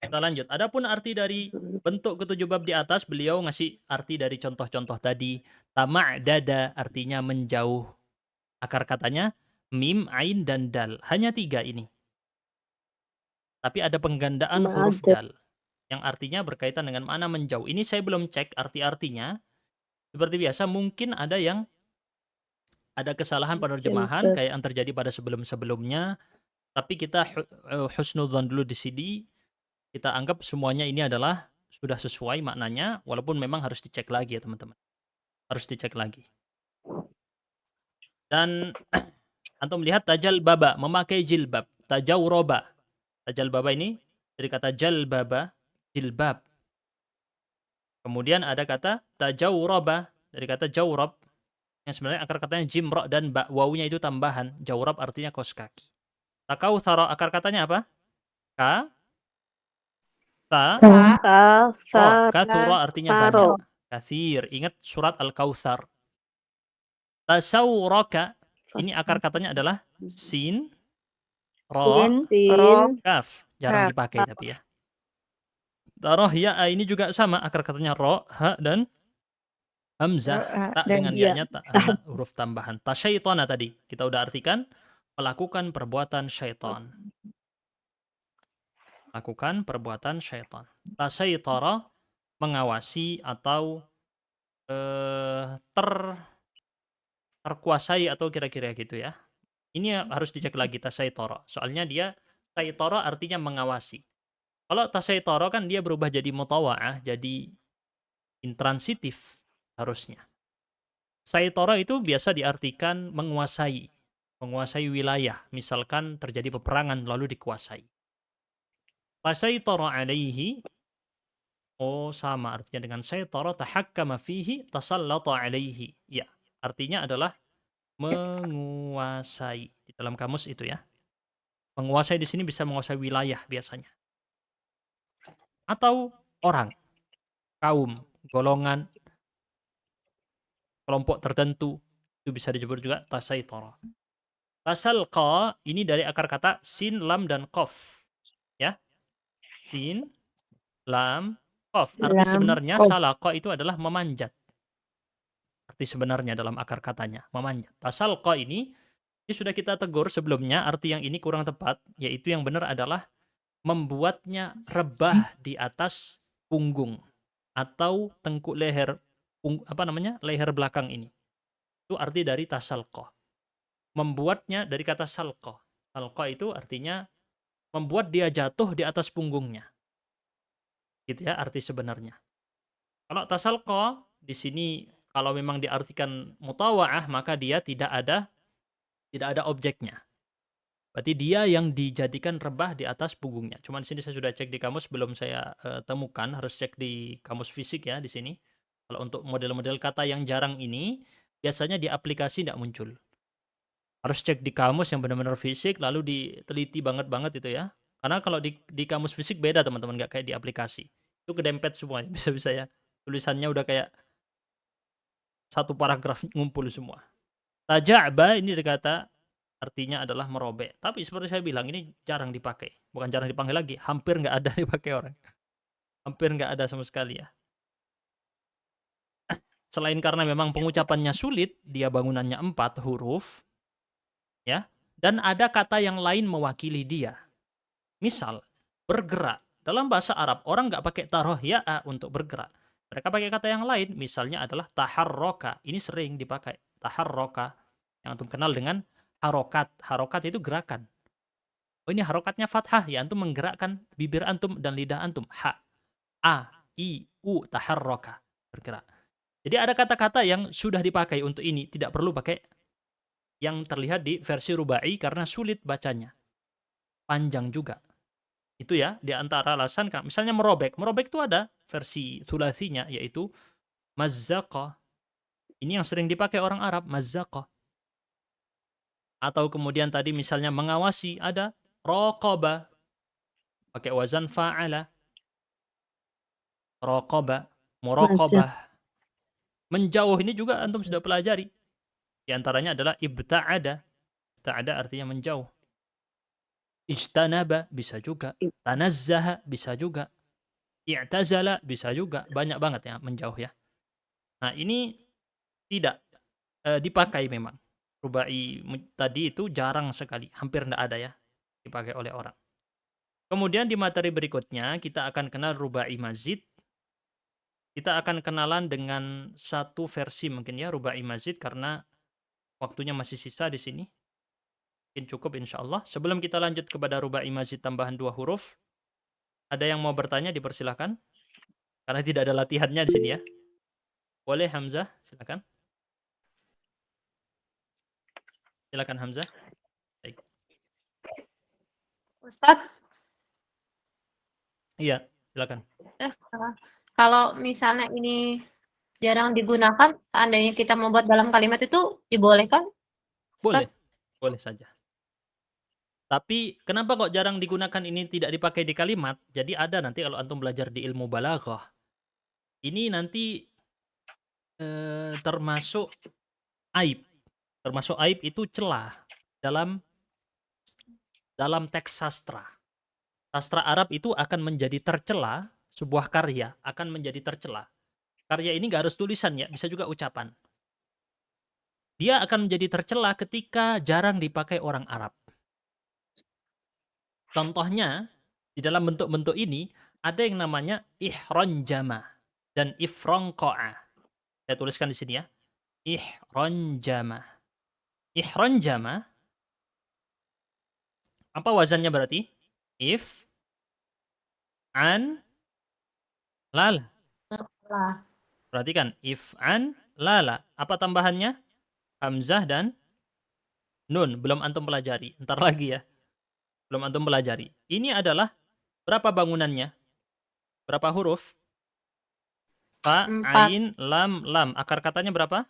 Kita lanjut. Adapun arti dari bentuk ketujuh bab di atas, beliau ngasih arti dari contoh-contoh tadi. Tama'dada artinya menjauh. Akar katanya mim, ain, dan dal. Hanya 3 ini. Tapi ada penggandaan huruf dal. Yang artinya berkaitan dengan makna menjauh. Ini saya belum cek arti-artinya. Seperti biasa mungkin ada yang ada kesalahan penerjemahan kayak yang terjadi pada sebelum-sebelumnya. Tapi kita husnudzon dulu di sini. Kita anggap semuanya ini adalah sudah sesuai maknanya, walaupun memang harus dicek lagi ya teman-teman. Harus dicek lagi. Dan antum melihat tajalbaba, memakai jilbab. Tajawroba. Tajalbaba ini dari kata jalbaba, jilbab. Kemudian ada kata tajawroba, dari kata jawrob. Yang sebenarnya akar katanya jimro dan ba. Wawunya itu tambahan. Jawrob artinya kaos kaki. Takauthara, akar katanya apa? Kathura artinya banyak. Kathir. Ingat surat Al-Kautsar. Tasawraka. Ini akar katanya adalah sin, ro, kaf. Jarang dipakai tapi ya. Taroh ya ini juga sama. Akar katanya ro, ha, dan hamzah. Tak dengan ya-nya huruf tambahan. Tasyaitona tadi. Kita udah artikan. Melakukan perbuatan syaitan. Lakukan perbuatan syaitan. Tasaitara, mengawasi atau terkuasai atau kira-kira gitu ya. Ini harus dicek lagi tasaitara. Soalnya dia saitara artinya mengawasi. Kalau tasaitara kan dia berubah jadi mutawa'ah, jadi intransitif harusnya. Saitara itu biasa diartikan menguasai, menguasai wilayah. Misalkan terjadi peperangan lalu dikuasai. Tasaitara alaihi, oh sama artinya dengan saitara, tahakkama fihi, tasallata alaihi. Ya, artinya adalah menguasai. Di dalam kamus itu ya. Menguasai di sini bisa menguasai wilayah biasanya. Atau orang, kaum, golongan, kelompok tertentu. Itu bisa disebut juga tasaitara. Tasalqa ini dari akar kata sin, lam, dan qaf. Ya. Sin, lam, qaf. Arti Lam, sebenarnya qaf. salaqa itu adalah memanjat. Arti sebenarnya dalam akar katanya, memanjat. Tasalqa ini sudah kita tegur sebelumnya, arti yang ini kurang tepat, yaitu yang benar adalah membuatnya rebah di atas punggung atau tengkuk leher, leher belakang ini. Itu arti dari tasalqa. Membuatnya dari kata salqa. Salqa itu artinya membuat dia jatuh di atas punggungnya. Gitu ya arti sebenarnya. Kalau tasalqa di sini kalau memang diartikan mutawa'ah maka dia tidak ada objeknya. Berarti dia yang dijadikan rebah di atas punggungnya. Cuman di sini saya sudah cek di kamus, belum saya temukan, harus cek di kamus fisik ya di sini. Kalau untuk model-model kata yang jarang ini biasanya di aplikasi tidak muncul. Harus cek di kamus yang benar-benar fisik, lalu diteliti banget itu ya. Karena kalau di kamus fisik beda teman-teman, nggak kayak di aplikasi. Itu kedempet semuanya, bisa-bisa ya. Tulisannya udah kayak satu paragraf ngumpul semua. Taja'ba ini dikata artinya adalah merobek. Tapi seperti saya bilang, ini jarang dipakai. Bukan jarang dipanggil lagi, hampir nggak ada dipakai orang. Hampir nggak ada sama sekali ya. Selain karena memang pengucapannya sulit, dia bangunannya 4 huruf, ya, dan ada kata yang lain mewakili dia. Misal, bergerak. Dalam bahasa Arab, orang nggak pakai taroh ya'a untuk bergerak. Mereka pakai kata yang lain, misalnya adalah taharroka. Ini sering dipakai. Taharroka, yang antum kenal dengan harokat. Harokat itu gerakan. Oh ini harokatnya fathah, ya antum menggerakkan bibir antum dan lidah antum. Ha, a, i, u, taharroka. Bergerak. Jadi ada kata-kata yang sudah dipakai untuk ini, tidak perlu pakai yang terlihat di versi rubai karena sulit bacanya. Panjang juga. Itu ya, di antara alasan, misalnya merobek. Merobek itu ada versi thulatsinya, yaitu mazzaqa. Ini yang sering dipakai orang Arab, mazzaqa. Atau kemudian tadi misalnya mengawasi, ada raqaba. Pakai wazan fa'ala. Raqaba, muraqabah. Menjauh ini juga antum sudah pelajari. Di antaranya adalah ibta'ada. Ibta'ada artinya menjauh. Ijtanaba bisa juga. Tanazzaha bisa juga. I'tazala bisa juga. Banyak banget ya menjauh ya. Nah ini tidak dipakai memang. Rubai tadi itu jarang sekali. Hampir tidak ada ya dipakai oleh orang. Kemudian di materi berikutnya kita akan kenal rubai mazid. Kita akan kenalan dengan satu versi mungkin ya rubai mazid karena waktunya masih sisa di sini. Mungkin cukup insya Allah. Sebelum kita lanjut kepada rubai mazid tambahan 2 huruf, ada yang mau bertanya dipersilahkan. Karena tidak ada latihannya di sini ya. Boleh Hamzah, silakan. Silakan Hamzah. Baik. Ustadz, Iya, silakan. kalau misalnya ini jarang digunakan, seandainya kita membuat dalam kalimat itu dibolehkan? Boleh. Boleh saja. Tapi kenapa kok jarang digunakan ini tidak dipakai di kalimat? Jadi ada nanti kalau antum belajar di ilmu balaghah. Ini nanti termasuk aib. Termasuk aib itu celah dalam teks sastra. Sastra Arab itu akan menjadi tercela, sebuah karya akan menjadi tercela. Karya ini nggak harus tulisan ya, bisa juga ucapan. Dia akan menjadi tercela ketika jarang dipakai orang Arab. Contohnya, di Di dalam bentuk-bentuk ini ada yang namanya ihronjama dan ifronqa'a. Saya tuliskan di sini ya. Ihronjama. Ihronjama apa wazannya berarti? If, an, lala. Lah. Perhatikan, if, an, lala. Apa tambahannya? Hamzah dan nun. Belum antum pelajari. Ntar lagi ya. Belum antum pelajari. Ini adalah berapa bangunannya? Berapa huruf? Fa, 4. ain, lam, lam. Akar katanya berapa?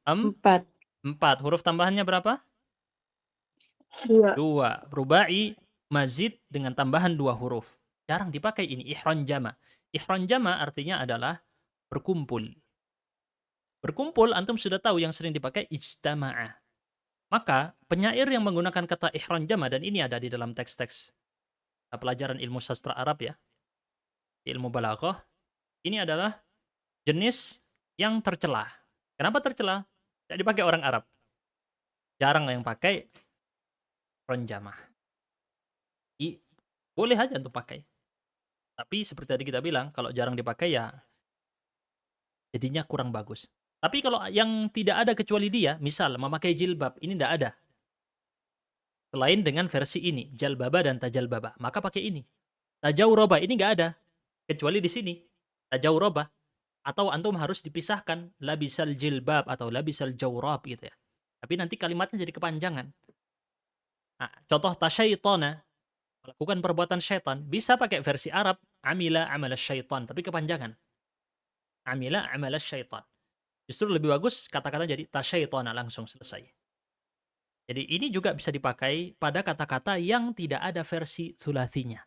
4. 4. Huruf tambahannya berapa? 2. 2. Rubai, mazid dengan tambahan 2 huruf. Jarang dipakai ini. Ihronjama. Ihronjama artinya adalah berkumpul. Berkumpul, antum sudah tahu yang sering dipakai ijtama'ah. Maka, penyair yang menggunakan kata ihronjama, dan ini ada di dalam teks-teks pelajaran ilmu sastra Arab ya, ilmu balaghah, ini adalah jenis yang tercela. Kenapa tercela? Tidak dipakai orang Arab. Jarang yang pakai ihronjama. Boleh aja untuk pakai. Tapi seperti tadi kita bilang, kalau jarang dipakai ya jadinya kurang bagus. Tapi kalau yang tidak ada kecuali dia, misal memakai jilbab, ini tidak ada. Selain dengan versi ini, jalbaba dan tajalbaba, maka pakai ini. Tajawroba, ini nggak ada. Kecuali di sini. Tajawroba. Atau antum harus dipisahkan. Labisal jilbab atau labisal jawrab gitu ya. Tapi nanti kalimatnya jadi kepanjangan. Nah, contoh tasyaitona, melakukan perbuatan syaitan, bisa pakai versi Arab, amila amalas syaitan, tapi kepanjangan. Amila amalas syaitan. Justru lebih bagus kata-kata jadi tasyaitona, langsung selesai. Jadi ini juga bisa dipakai pada kata-kata yang tidak ada versi thulathinya.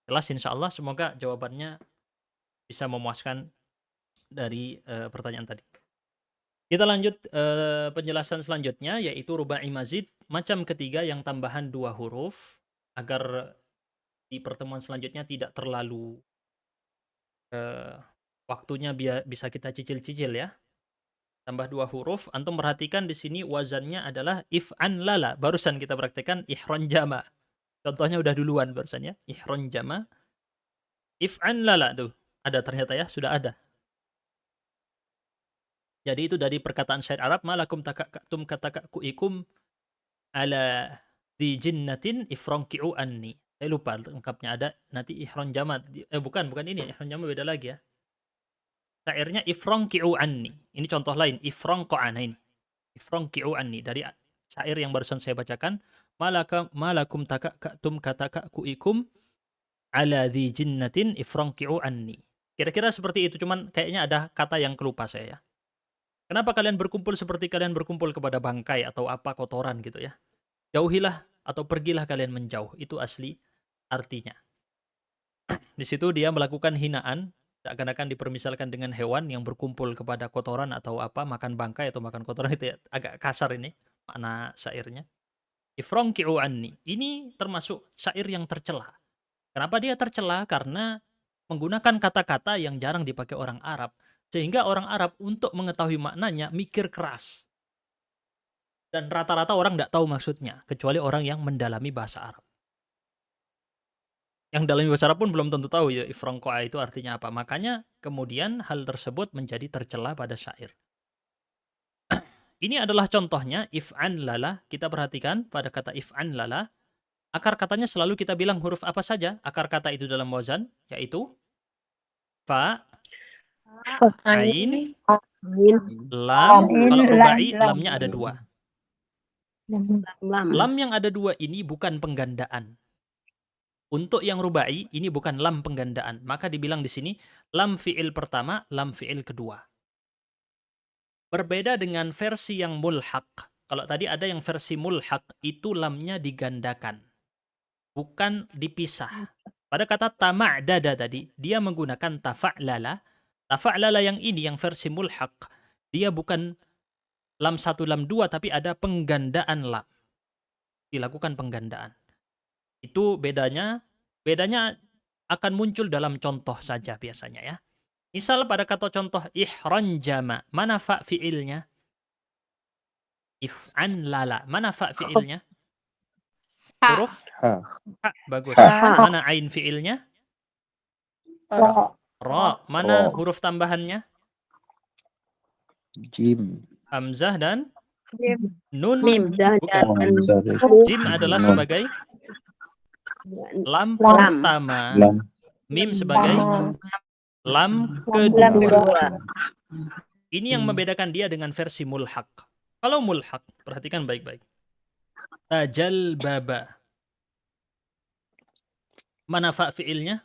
Jelas insya Allah, semoga jawabannya bisa memuaskan dari pertanyaan tadi. Kita lanjut penjelasan selanjutnya, yaitu rubai mazid, macam ketiga yang tambahan 2 huruf, agar di pertemuan selanjutnya tidak terlalu waktunya bisa kita cicil-cicil ya. Tambah 2 huruf, antum perhatikan di sini wazannya adalah if'an lala. Barusan kita praktekkan ihronjama. Contohnya udah duluan barusan ya. Ihronjama. If'an lala tuh. Ada ternyata ya, sudah ada. Jadi itu dari perkataan syair Arab, malakum takakatum katakakuikum ala di jinnatin ifronki'u anni. Saya lupa lengkapnya, ada nanti ihronjama. Bukan ini, ihronjama beda lagi ya. Syairnya ifronki'u anni. Ini contoh lain, ifronko'ana ini. Ifronki'u anni. Dari syair yang barusan saya bacakan, malakum takakatum katakakuikum ala di jinnatin ifronki'u anni. Kira-kira seperti itu, cuman kayaknya ada kata yang kelupa saya ya. Kenapa kalian berkumpul seperti kalian berkumpul kepada bangkai atau apa kotoran gitu ya. Jauhilah atau pergilah kalian menjauh. Itu asli artinya. Di situ dia melakukan hinaan, seakan-akan dipermisalkan dengan hewan yang berkumpul kepada kotoran atau apa, makan bangkai atau makan kotoran, itu ya, agak kasar ini makna syairnya. Ifronki'u anni. Ini termasuk syair yang tercela. Kenapa dia tercela? Karena menggunakan kata-kata yang jarang dipakai orang Arab. Sehingga orang Arab untuk mengetahui maknanya mikir keras. Dan rata-rata orang tidak tahu maksudnya. Kecuali orang yang mendalami bahasa Arab. Yang dalami bahasa Arab pun belum tentu tahu ya ifronqa'a itu artinya apa. Makanya kemudian hal tersebut menjadi tercela pada syair. Ini adalah contohnya if'an lala. Kita perhatikan pada kata if'an lala. Akar katanya selalu kita bilang huruf apa saja. Akar kata itu dalam wazan. Yaitu fa, ain, lam. Kalau rubai, lamnya ada 2. Lam yang ada 2 ini bukan penggandaan. Untuk yang rubai, ini bukan lam penggandaan. Maka dibilang di sini, lam fi'il pertama, lam fi'il kedua. Berbeda dengan versi yang mulhaq. Kalau tadi ada yang versi mulhaq, itu lamnya digandakan. Bukan dipisah. Pada kata tama'dada tadi, dia menggunakan tafa'lala. Tafa'lala yang ini, yang versi mulhaq, dia bukan lam 1, lam 2, tapi ada penggandaan lam. Dilakukan penggandaan. Itu bedanya akan muncul dalam contoh saja biasanya ya. Misal pada kata contoh ihronjama, mana fa fi'ilnya? If'an lala, mana fa fi'ilnya? huruf Ha. ha. Bagus. Ha. Mana ain fiilnya? Ra. Mana Ra. huruf tambahannya? Jim. Hamzah dan Mim. nun. Mim. Bukan. Hamzah. Jim adalah Nun. sebagai lam Lam. pertama. Lam. Mim sebagai lam Lam kedua. kedua. Ini yang membedakan dia dengan versi mulhaq. Kalau mulhaq, perhatikan baik-baik. Tajal baba. Mana fa fiilnya?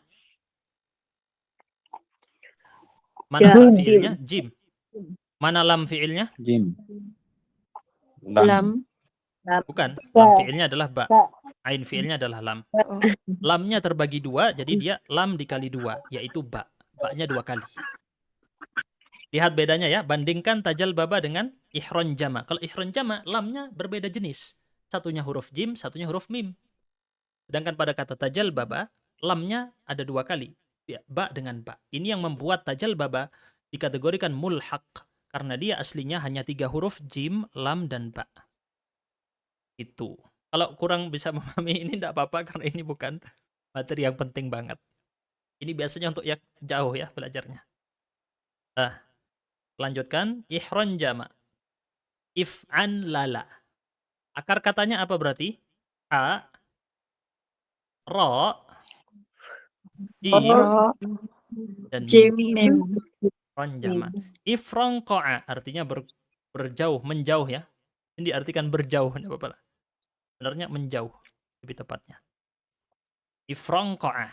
Mana fa Jim. fiilnya? Jim. Mana lam fiilnya? Jim. Lam. Lam. Bukan. Lam fiilnya adalah ba. Ain fiilnya adalah lam. Lamnya terbagi dua, jadi dia lam dikali dua, yaitu ba. Ba-nya 2 kali. Lihat bedanya ya, bandingkan tajal baba dengan ihron jama. Kalau ihron jama, lamnya berbeda jenis. Satunya huruf jim, satunya huruf mim. Sedangkan pada kata tajal baba, lamnya ada 2 kali. Ya, ba dengan ba. Ini yang membuat tajal baba dikategorikan mulhaq. Karena dia aslinya hanya 3 huruf jim, lam, dan ba. Itu. Kalau kurang bisa memahami ini tidak apa-apa, karena ini bukan materi yang penting banget. Ini biasanya untuk yang jauh ya belajarnya. Lanjutkan. Ihron jama. If'an lala. Akar katanya apa berarti? A, ro, jim, dan Jim. mim. Mim. Ihron jama. Ifron ko'a artinya berjauh, menjauh ya. Ini diartikan berjauh. Tidak apa-apa lah. Sebenarnya menjauh. Lebih tepatnya. Ifron ko'a.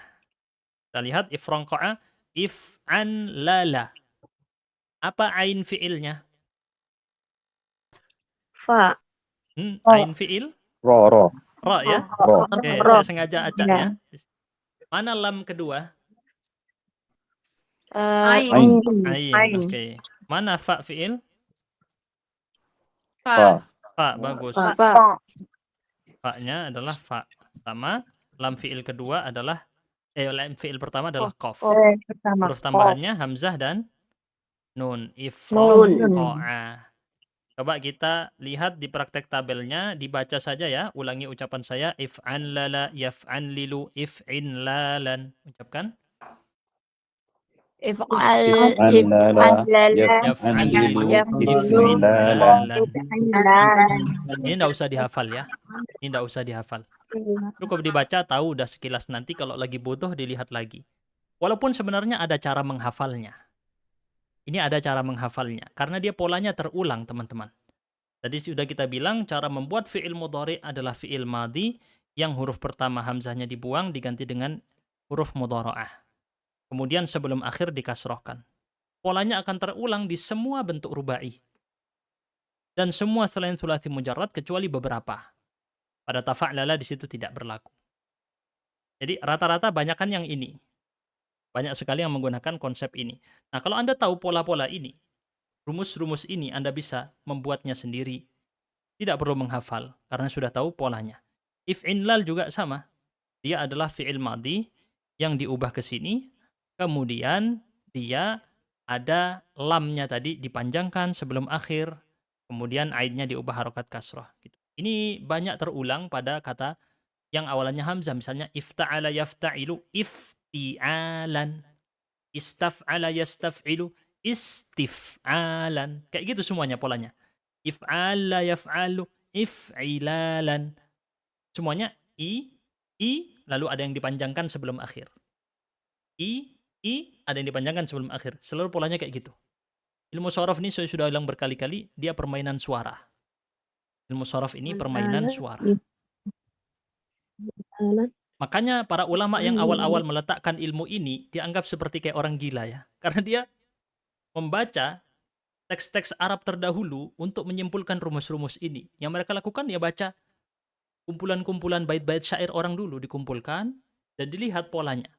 Kita lihat ifron ko'a. If'an lala. Apa ain fiilnya? Fa. Ain fiil? Ro. Ro. Ro ya? Ro. Oke, Ro. saya sengaja acak ya. Mana lam kedua? Ain. Ain. Ain. Oke. Mana fa fiil? Fa. Fa, bagus. Fa. Fa-nya adalah fa. Sama lam fiil kedua adalah lam fiil pertama adalah qaf. Pertama. Huruf tambahannya hamzah dan nun. Ifron Nun. ko'a. Coba kita lihat di praktek tabelnya, dibaca saja ya. Ulangi ucapan saya. If'an lala, yaf'an lilu, if'in lalan. Ucapkan. If'al. Lala. Yaf'an lilu, Yaf'an if'in lalan. Ini nggak usah dihafal ya. Ini nggak usah dihafal. Cukup dibaca, tahu udah sekilas, nanti kalau lagi butuh dilihat lagi. Walaupun sebenarnya ada cara menghafalnya. Ini ada cara menghafalnya. Karena dia polanya terulang, teman-teman. Tadi sudah kita bilang, cara membuat fi'il mudhari adalah fi'il madhi, yang huruf pertama hamzahnya dibuang, diganti dengan huruf mudhara'ah. Kemudian sebelum akhir dikasrohkan. Polanya akan terulang di semua bentuk rubai. Dan semua selain thulathi mujarrad, kecuali beberapa. Pada tafa'lala di situ tidak berlaku. Jadi rata-rata banyakan yang ini. Banyak sekali yang menggunakan konsep ini. Nah, kalau Anda tahu pola-pola ini, rumus-rumus ini Anda bisa membuatnya sendiri. Tidak perlu menghafal, karena sudah tahu polanya. If'inlal juga sama. Dia adalah fi'il madhi yang diubah ke sini. Kemudian dia ada lamnya tadi dipanjangkan sebelum akhir. Kemudian ainnya diubah harokat kasroh. Gitu. Ini banyak terulang pada kata yang awalannya hamzah. Misalnya ifta'ala yafta'ilu ifti'alan. Istaf'ala yastaf'ilu istif'alan. Kayak gitu semuanya polanya. If'ala yaf'alu if'ilalan. Semuanya i, lalu ada yang dipanjangkan sebelum akhir. I, ada yang dipanjangkan sebelum akhir. Selalu polanya kayak gitu. Ilmu shorof ini saya sudah bilang berkali-kali, dia permainan suara. Ilmu shorof ini permainan suara. Makanya para ulama yang awal-awal meletakkan ilmu ini dianggap seperti kayak orang gila ya. Karena dia membaca teks-teks Arab terdahulu untuk menyimpulkan rumus-rumus ini. Yang mereka lakukan ya baca kumpulan-kumpulan bait-bait syair orang dulu dikumpulkan dan dilihat polanya.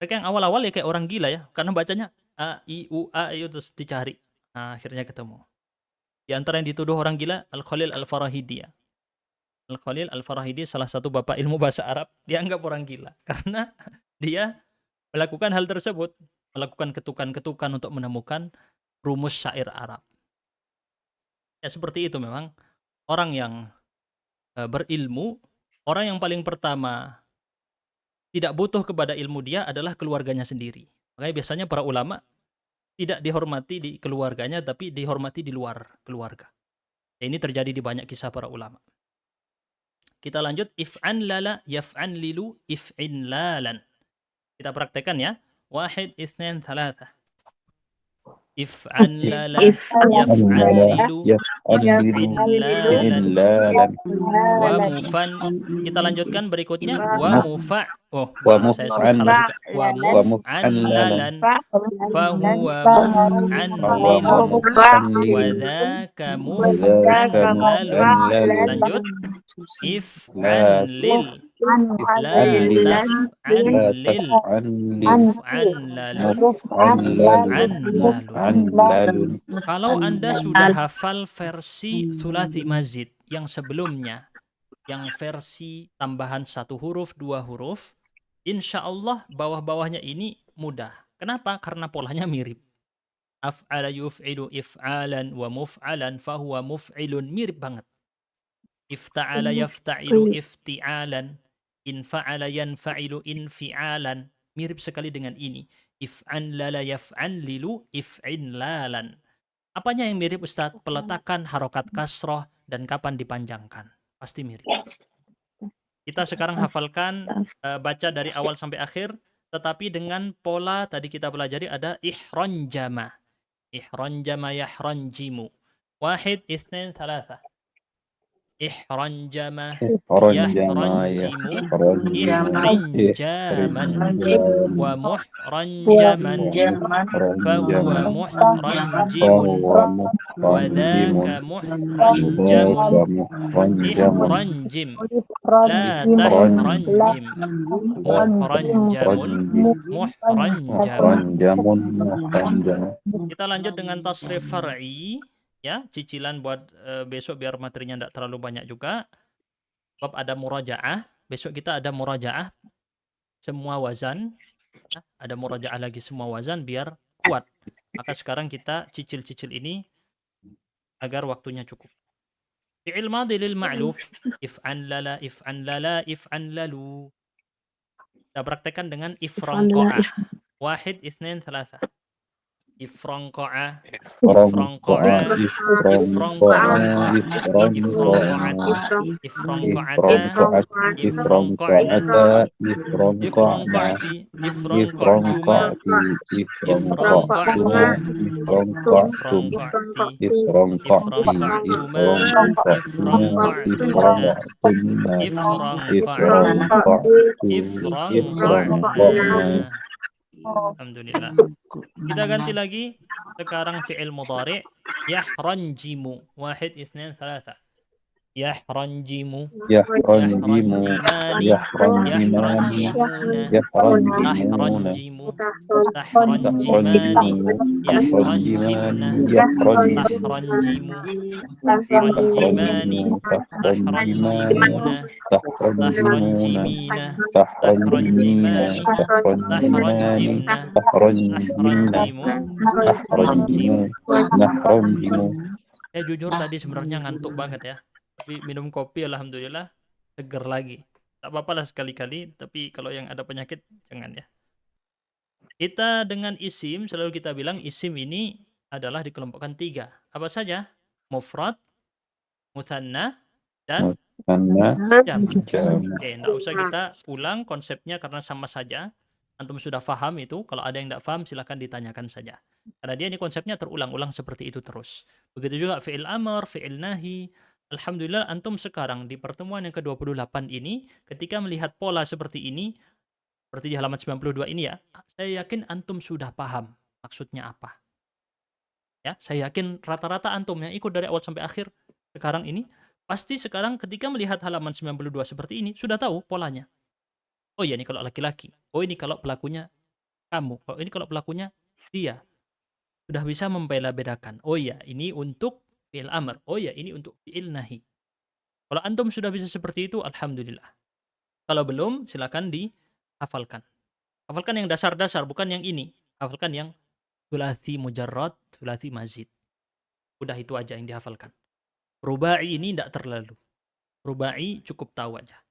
Mereka yang awal-awal ya kayak orang gila ya. Karena bacanya A, I, U, A, I, terus dicari. Nah, akhirnya ketemu. Di antara yang dituduh orang gila, Al-Khalil Al-Farahidi ya. Al-Khalil Al-Farahidi salah satu bapak ilmu bahasa Arab, dianggap orang gila karena dia melakukan hal tersebut, melakukan ketukan-ketukan untuk menemukan rumus syair Arab. Ya seperti itu memang orang yang berilmu Orang yang paling pertama tidak butuh kepada ilmu dia adalah keluarganya sendiri. Makanya biasanya para ulama tidak dihormati di keluarganya, tapi dihormati di luar keluarga. Ini terjadi di banyak kisah para ulama. Kita lanjut. If'an lala yaf'an lilu if'in lalan. Kita praktekkan ya. Wahid, itsnain, thalatha. If'an lala yaf'an lilu if'in lalan. Wa mufan. Kita lanjutkan berikutnya. Wa mufa. Oh, saya salah juga. Wa muf'an lalan. Fahuwa muf'an lilun. Wa dhaka muf'an lalun. Lanjut. If'an lil. La taf'an lil. Muf'an lalun. Muf'an lalun. Kalau Anda sudah hafal versi thulathi mazid yang sebelumnya, yang versi tambahan 1 huruf, 2 huruf, insya Allah bawah-bawahnya ini mudah. Kenapa? Karena polanya mirip. Af'ala yuf'ilu if'alan wa muf'alan fahuwa muf'ilun. Mirip banget. Ifta'ala yafta'ilu ifti'alan. Infa'ala yanfa'ilu infi'alan. Mirip sekali dengan ini. If'an lala yaf'an lilu if'in lalan. Apanya yang mirip Ustadz? Peletakan harokat kasroh dan kapan dipanjangkan. Pasti mirip. Kita sekarang hafalkan, baca dari awal sampai akhir, tetapi dengan pola tadi kita pelajari ada ihronjama. Ihronjama yahronjimu. Wahid, itsnain, thalatha. Ihronjama yahronjimu ihrinjaman wa muhranjaman fahuwa muhranjimun wa dhaka muhranjamun ihranjim la tahranjim muhranjamun muhranjamun. Kita lanjut dengan tasrif far'i. Ya, cicilan buat besok biar materinya tidak terlalu banyak juga. Bab ada murajaah. Besok kita ada murajaah semua wazan. Ya, ada murajaah lagi semua wazan biar kuat. Maka sekarang kita cicil-cicil ini agar waktunya cukup. Fi'il madhi lil ma'luf. If'an lala, if'an lala, if'an lalu. Kita praktekkan dengan ifranqa'ah. Wahid, itsnain, thalatha. Ifranqa'ah, ifranqa'ah, ifranqa'ah, ifranqa'ati, ifranqa'ata, ifranqa'na, ifranqa'ati, ifranqa'tuma, ifranqa'tum, ifranqa'ti, ifranqa'tuma, ifranqa'tunna, ifranqa'tu, ifranqa'na. Alhamdulillah. Kita ganti lagi. Sekarang fi'il mudhari'. Yahranjimu. Wahid, itsnain, thalatha. Yahranjimu. Yahranjimani. Yahranjimuna. Tahranjimu. Tahranjimani. Yahranjimna. Tahranjimu. Tahranjimani. Tahranjimuna. Tahranjimina. Tahranjimani. Tahranjimna. Tahranjimu. Saya jujur tadi sebenarnya ngantuk banget ya. Tapi minum kopi alhamdulillah seger lagi. Tak apa-apa lah sekali-kali, tapi kalau yang ada penyakit jangan ya. Kita dengan isim selalu kita bilang isim ini adalah dikelompokkan 3. Apa saja? Mufrad, mutsanna, dan jam. Oke, enggak usah kita ulang konsepnya karena sama saja. Antum sudah paham itu. Kalau ada yang tidak paham silahkan ditanyakan saja. Karena dia ini konsepnya terulang-ulang seperti itu terus. Begitu juga fi'il amr, fi'il nahi. Alhamdulillah antum sekarang di pertemuan yang ke-28 ini ketika melihat pola seperti ini, seperti di halaman 92 ini ya, saya yakin antum sudah paham maksudnya apa. Ya, saya yakin rata-rata antum yang ikut dari awal sampai akhir sekarang ini pasti sekarang ketika melihat halaman 92 seperti ini sudah tahu polanya. Oh ya, ini kalau laki-laki. Oh, ini kalau pelakunya kamu. Oh, ini kalau pelakunya dia. Sudah bisa membeda-bedakan. Oh ya, ini untuk fi'il amr. Oh ya, ini untuk fi'il nahi. Kalau antum sudah bisa seperti itu, alhamdulillah. Kalau belum, silakan dihafalkan. Hafalkan yang dasar-dasar, bukan yang ini. Hafalkan yang thulathi mujarrad, thulathi mazid. Udah itu aja yang dihafalkan. Rubai ini tidak terlalu. Rubai cukup tahu aja.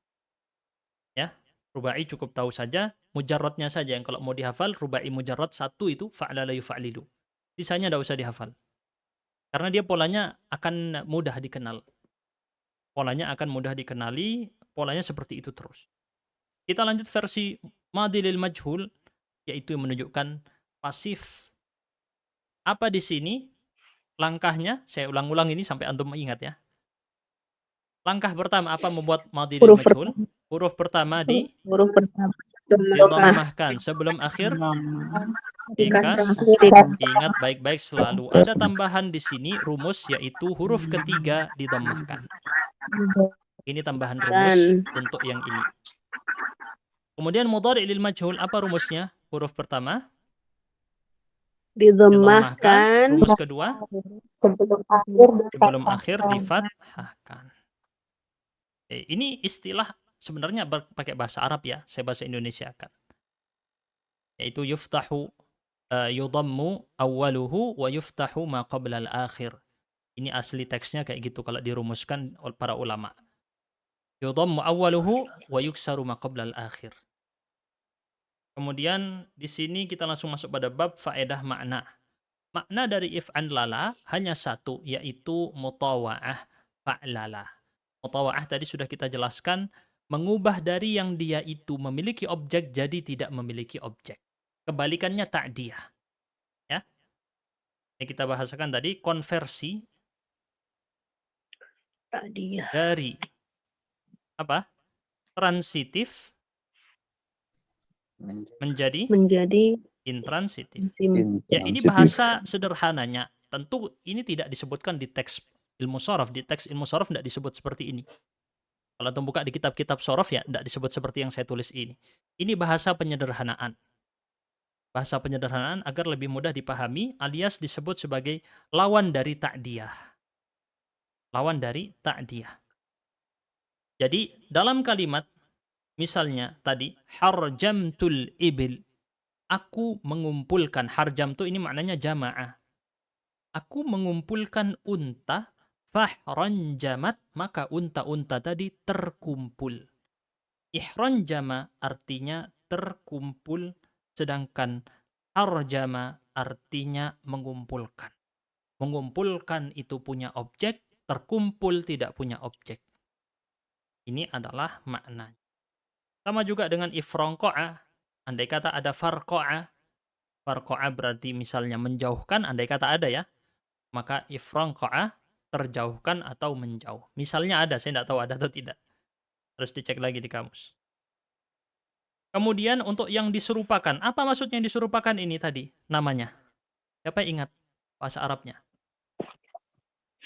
Ya, rubai cukup tahu saja, mujarradnya saja yang kalau mau dihafal, rubai mujarrad satu itu fa'lala yufa'lilu. Sisanya tidak usah dihafal. Karena dia polanya akan mudah dikenal. Polanya akan mudah dikenali, polanya seperti itu terus. Kita lanjut versi madhi lil majhul, yaitu menunjukkan pasif. Apa di sini? Langkahnya, saya ulang-ulang ini sampai antum ingat ya. Langkah pertama apa membuat madhi lil Huruf majhul? Huruf pertama huruf bersama. didomahkan sebelum akhir dikas. Ingat baik-baik selalu ada tambahan di sini rumus, yaitu huruf ketiga didomahkan. Ini tambahan rumus untuk yang ini. Kemudian mudhari' lil majhul, apa rumusnya? Huruf pertama didomahkan, rumus kedua sebelum akhir difathahkan. Ini istilah sebenarnya pakai bahasa Arab ya, saya bahasa Indonesia kan. Yaitu yuftahu yudammu awwaluhu wa yuftahu ma qabla al-akhir. Ini asli teksnya kayak gitu kalau dirumuskan oleh para ulama. Yudammu awwaluhu wa yuksaru ma qabla al-akhir. Kemudian di sini kita langsung masuk pada bab faedah makna. Makna dari if'an lala hanya satu, yaitu mutawa'ah fa'lala. Mutawa'ah tadi sudah kita jelaskan, mengubah dari yang dia itu memiliki objek jadi tidak memiliki objek. Kebalikannya ta'diyah. Ya. Yang kita bahasakan tadi konversi dari apa? Transitif menjadi intransitif. Ya, ini bahasa sederhananya. Tentu ini tidak disebutkan di teks ilmu shorof. Di teks ilmu shorof tidak disebut seperti ini. Kalau antum buka di kitab-kitab shorof ya tidak disebut seperti yang saya tulis ini. Ini bahasa penyederhanaan. Bahasa penyederhanaan agar lebih mudah dipahami, alias disebut sebagai lawan dari ta'diyah. Lawan dari ta'diyah. Jadi dalam kalimat misalnya tadi harjamtul ibil, aku mengumpulkan. Harjam itu ini maknanya jamaah. Aku mengumpulkan unta, fahranjamat, maka unta-unta tadi terkumpul. Ihranjama artinya terkumpul, sedangkan harjama artinya mengumpulkan. Mengumpulkan itu punya objek, terkumpul tidak punya objek. Ini adalah maknanya. Sama juga dengan ifranqa'a. Andai kata ada farqa'a. Farqa'a berarti misalnya menjauhkan, andai kata ada ya. Maka ifranqa'a terjauhkan atau menjauh. Misalnya ada, saya tidak tahu ada atau tidak. Harus dicek lagi di kamus. Kemudian untuk yang diserupakan. Apa maksudnya yang diserupakan ini tadi namanya? Siapa yang ingat bahasa Arabnya?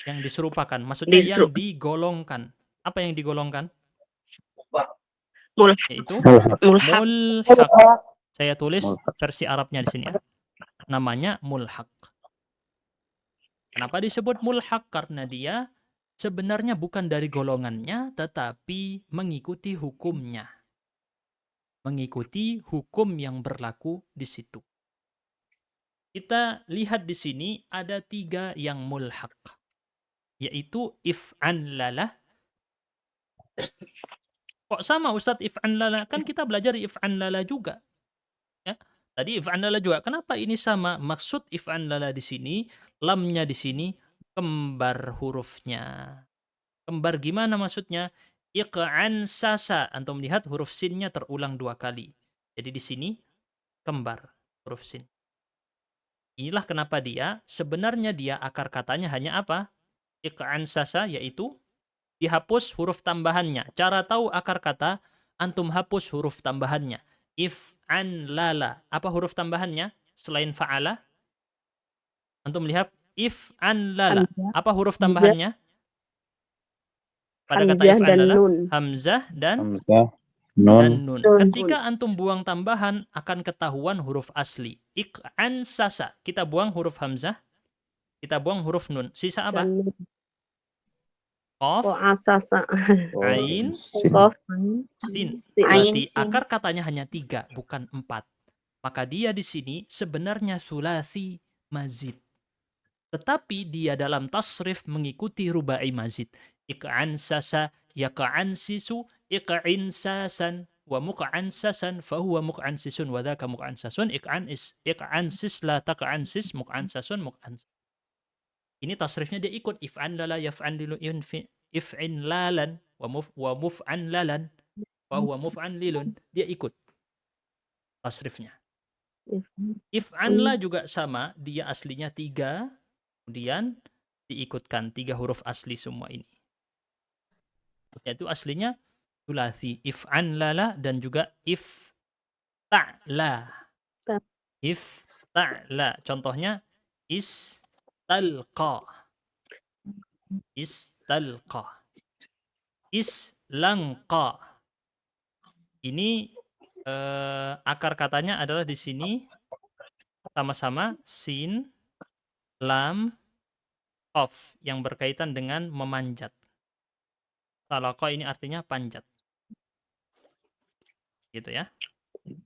Yang diserupakan. Maksudnya yang digolongkan. Apa yang digolongkan? Yaitu mulhaq. Saya tulis versi Arabnya di sini ya. Namanya mulhaq. Kenapa disebut mulhaq? Karena dia sebenarnya bukan dari golongannya, tetapi mengikuti hukumnya. Mengikuti hukum yang berlaku di situ. Kita lihat di sini ada 3 yang mulhaq. Yaitu if'an lala. Kok sama Ustadz if'an lala? Kan kita belajar if'an lala juga. Ya. Tadi if'an lala juga. Kenapa ini sama? Maksud if'an lala di sini, lamnya di sini kembar hurufnya. Kembar gimana maksudnya? Iq'an sasa. Antum lihat huruf sinnya terulang 2 kali. Jadi di sini kembar huruf sin. Inilah kenapa dia sebenarnya dia akar katanya hanya apa? Iq'an sasa, yaitu dihapus huruf tambahannya. Cara tahu akar kata, antum hapus huruf tambahannya. If'an lala. Apa huruf tambahannya selain fa'ala? Antum lihat if'an lala. Apa huruf tambahannya? Pada kata if'an lala, hamzah dan nun. Ketika antum buang tambahan akan ketahuan huruf asli. Iq'an sasa. Kita buang huruf hamzah, kita buang huruf nun. Sisa apa? Qaf, ain, sin. Berarti akar katanya hanya 3, bukan 4. Maka dia di sini sebenarnya sulasi mazid. Tetapi dia dalam tasrif mengikuti rubai mazid. Iq'an sasa, yaq'an sisu, iq'in sasan. wa muq'ansasan fahuwa muq'ansisun wa dzaka muq'ansasun iq'ansis la taq'ansis muq'ansasun muq'ans. Ini tasrifnya dia ikut if'an lala yaf'an lilu if'in lalan wa muf'an lalan wa huwa muf'an lilun, dia ikut tasrifnya. If'an la juga sama, dia aslinya 3, kemudian diikutkan 3 huruf asli semua ini. Yaitu aslinya sulasi, if'an lala dan juga ifta'la. Ifta'la. Contohnya istalqa. Istalqa. Islanqa. Ini akar katanya adalah di sini sama-sama sin, lam, qaf yang berkaitan dengan memanjat. Talaqa ini artinya panjat. Gitu ya.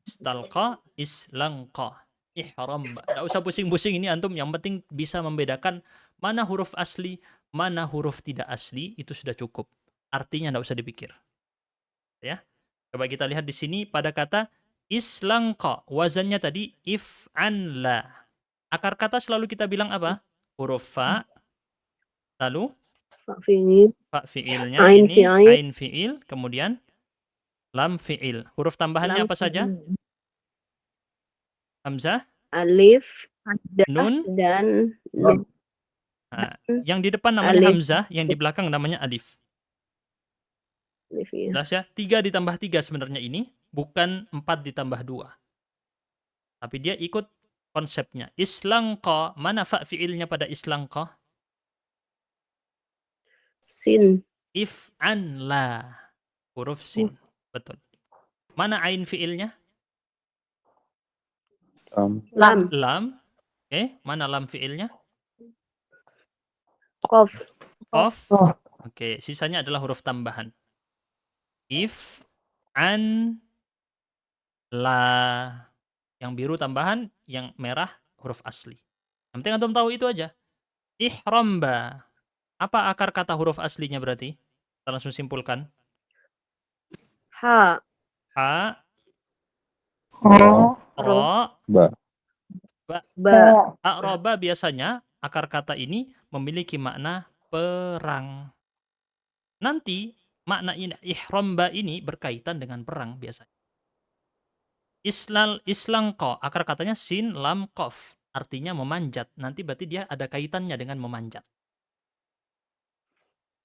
Istalqa, islanqa, ihram. Nggak usah pusing-pusing ini antum, yang penting bisa membedakan mana huruf asli, mana huruf tidak asli, itu sudah cukup. Artinya nggak usah dipikir. Ya. Coba kita lihat di sini pada kata islanqa, wazannya tadi if'an la. Akar kata selalu kita bilang apa? Huruf fa, lalu fa fi'ilnya ini ain fi'il, kemudian lam fi'il. Huruf tambahannya apa saja? Hamzah, Alif, nun, dan nah, yang di depan namanya Alif. hamzah, yang di belakang namanya alif. Alif ya. Jelas ya? 3 ditambah 3 sebenarnya ini, bukan 4 ditambah 2. Tapi dia ikut konsepnya. Islanqa, mana fa fi'ilnya pada islanqa? Sin. If'an la. Huruf sin. Betul. Mana ain fi'ilnya? Lam. Lam. Mana lam fi'ilnya? Qaf. Qaf. Oke, sisanya adalah huruf tambahan. If, an, la. Yang biru tambahan, yang merah huruf asli. Yang penting antum tahu itu aja. Ihramba. Apa akar kata huruf aslinya berarti? Kita langsung simpulkan. Ha. Ha, ro, Ba. a'roba biasanya akar kata ini memiliki makna perang. Nanti makna ini ihramba ini berkaitan dengan perang biasanya. Islanqa, akar katanya sin lam qaf, artinya memanjat. Nanti berarti dia ada kaitannya dengan memanjat.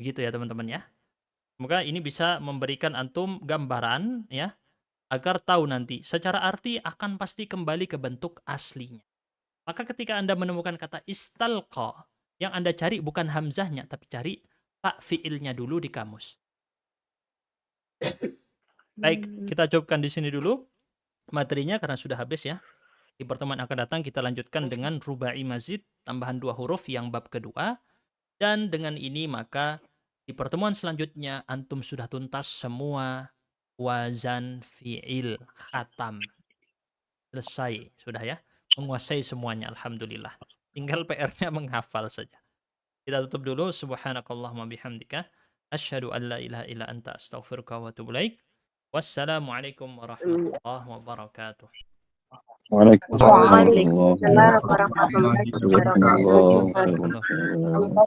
Begitu ya teman-teman ya. Semoga ini bisa memberikan antum gambaran ya, agar tahu nanti secara arti akan pasti kembali ke bentuk aslinya. Maka ketika Anda menemukan kata istalqa, yang Anda cari bukan hamzahnya, tapi cari fa fi'ilnya dulu di kamus. Baik, kita cukupkan di sini dulu materinya karena sudah habis ya. Di pertemuan akan datang kita lanjutkan dengan rubai mazid, tambahan 2 huruf yang bab kedua. Dan dengan ini maka di pertemuan selanjutnya antum sudah tuntas semua wazan fi'il khatam. Selesai, sudah ya. Menguasai semuanya, alhamdulillah. Tinggal PR-nya menghafal saja. Kita tutup dulu. Subhanakallahumma bihamdika. Asyhadu an la ilaha illa anta astaghfiruka wa atubu ilaik. Wassalamualaikum warahmatullahi wabarakatuh. Waalaikumsalam warahmatullahi wabarakatuh. Barakallahu fiikum.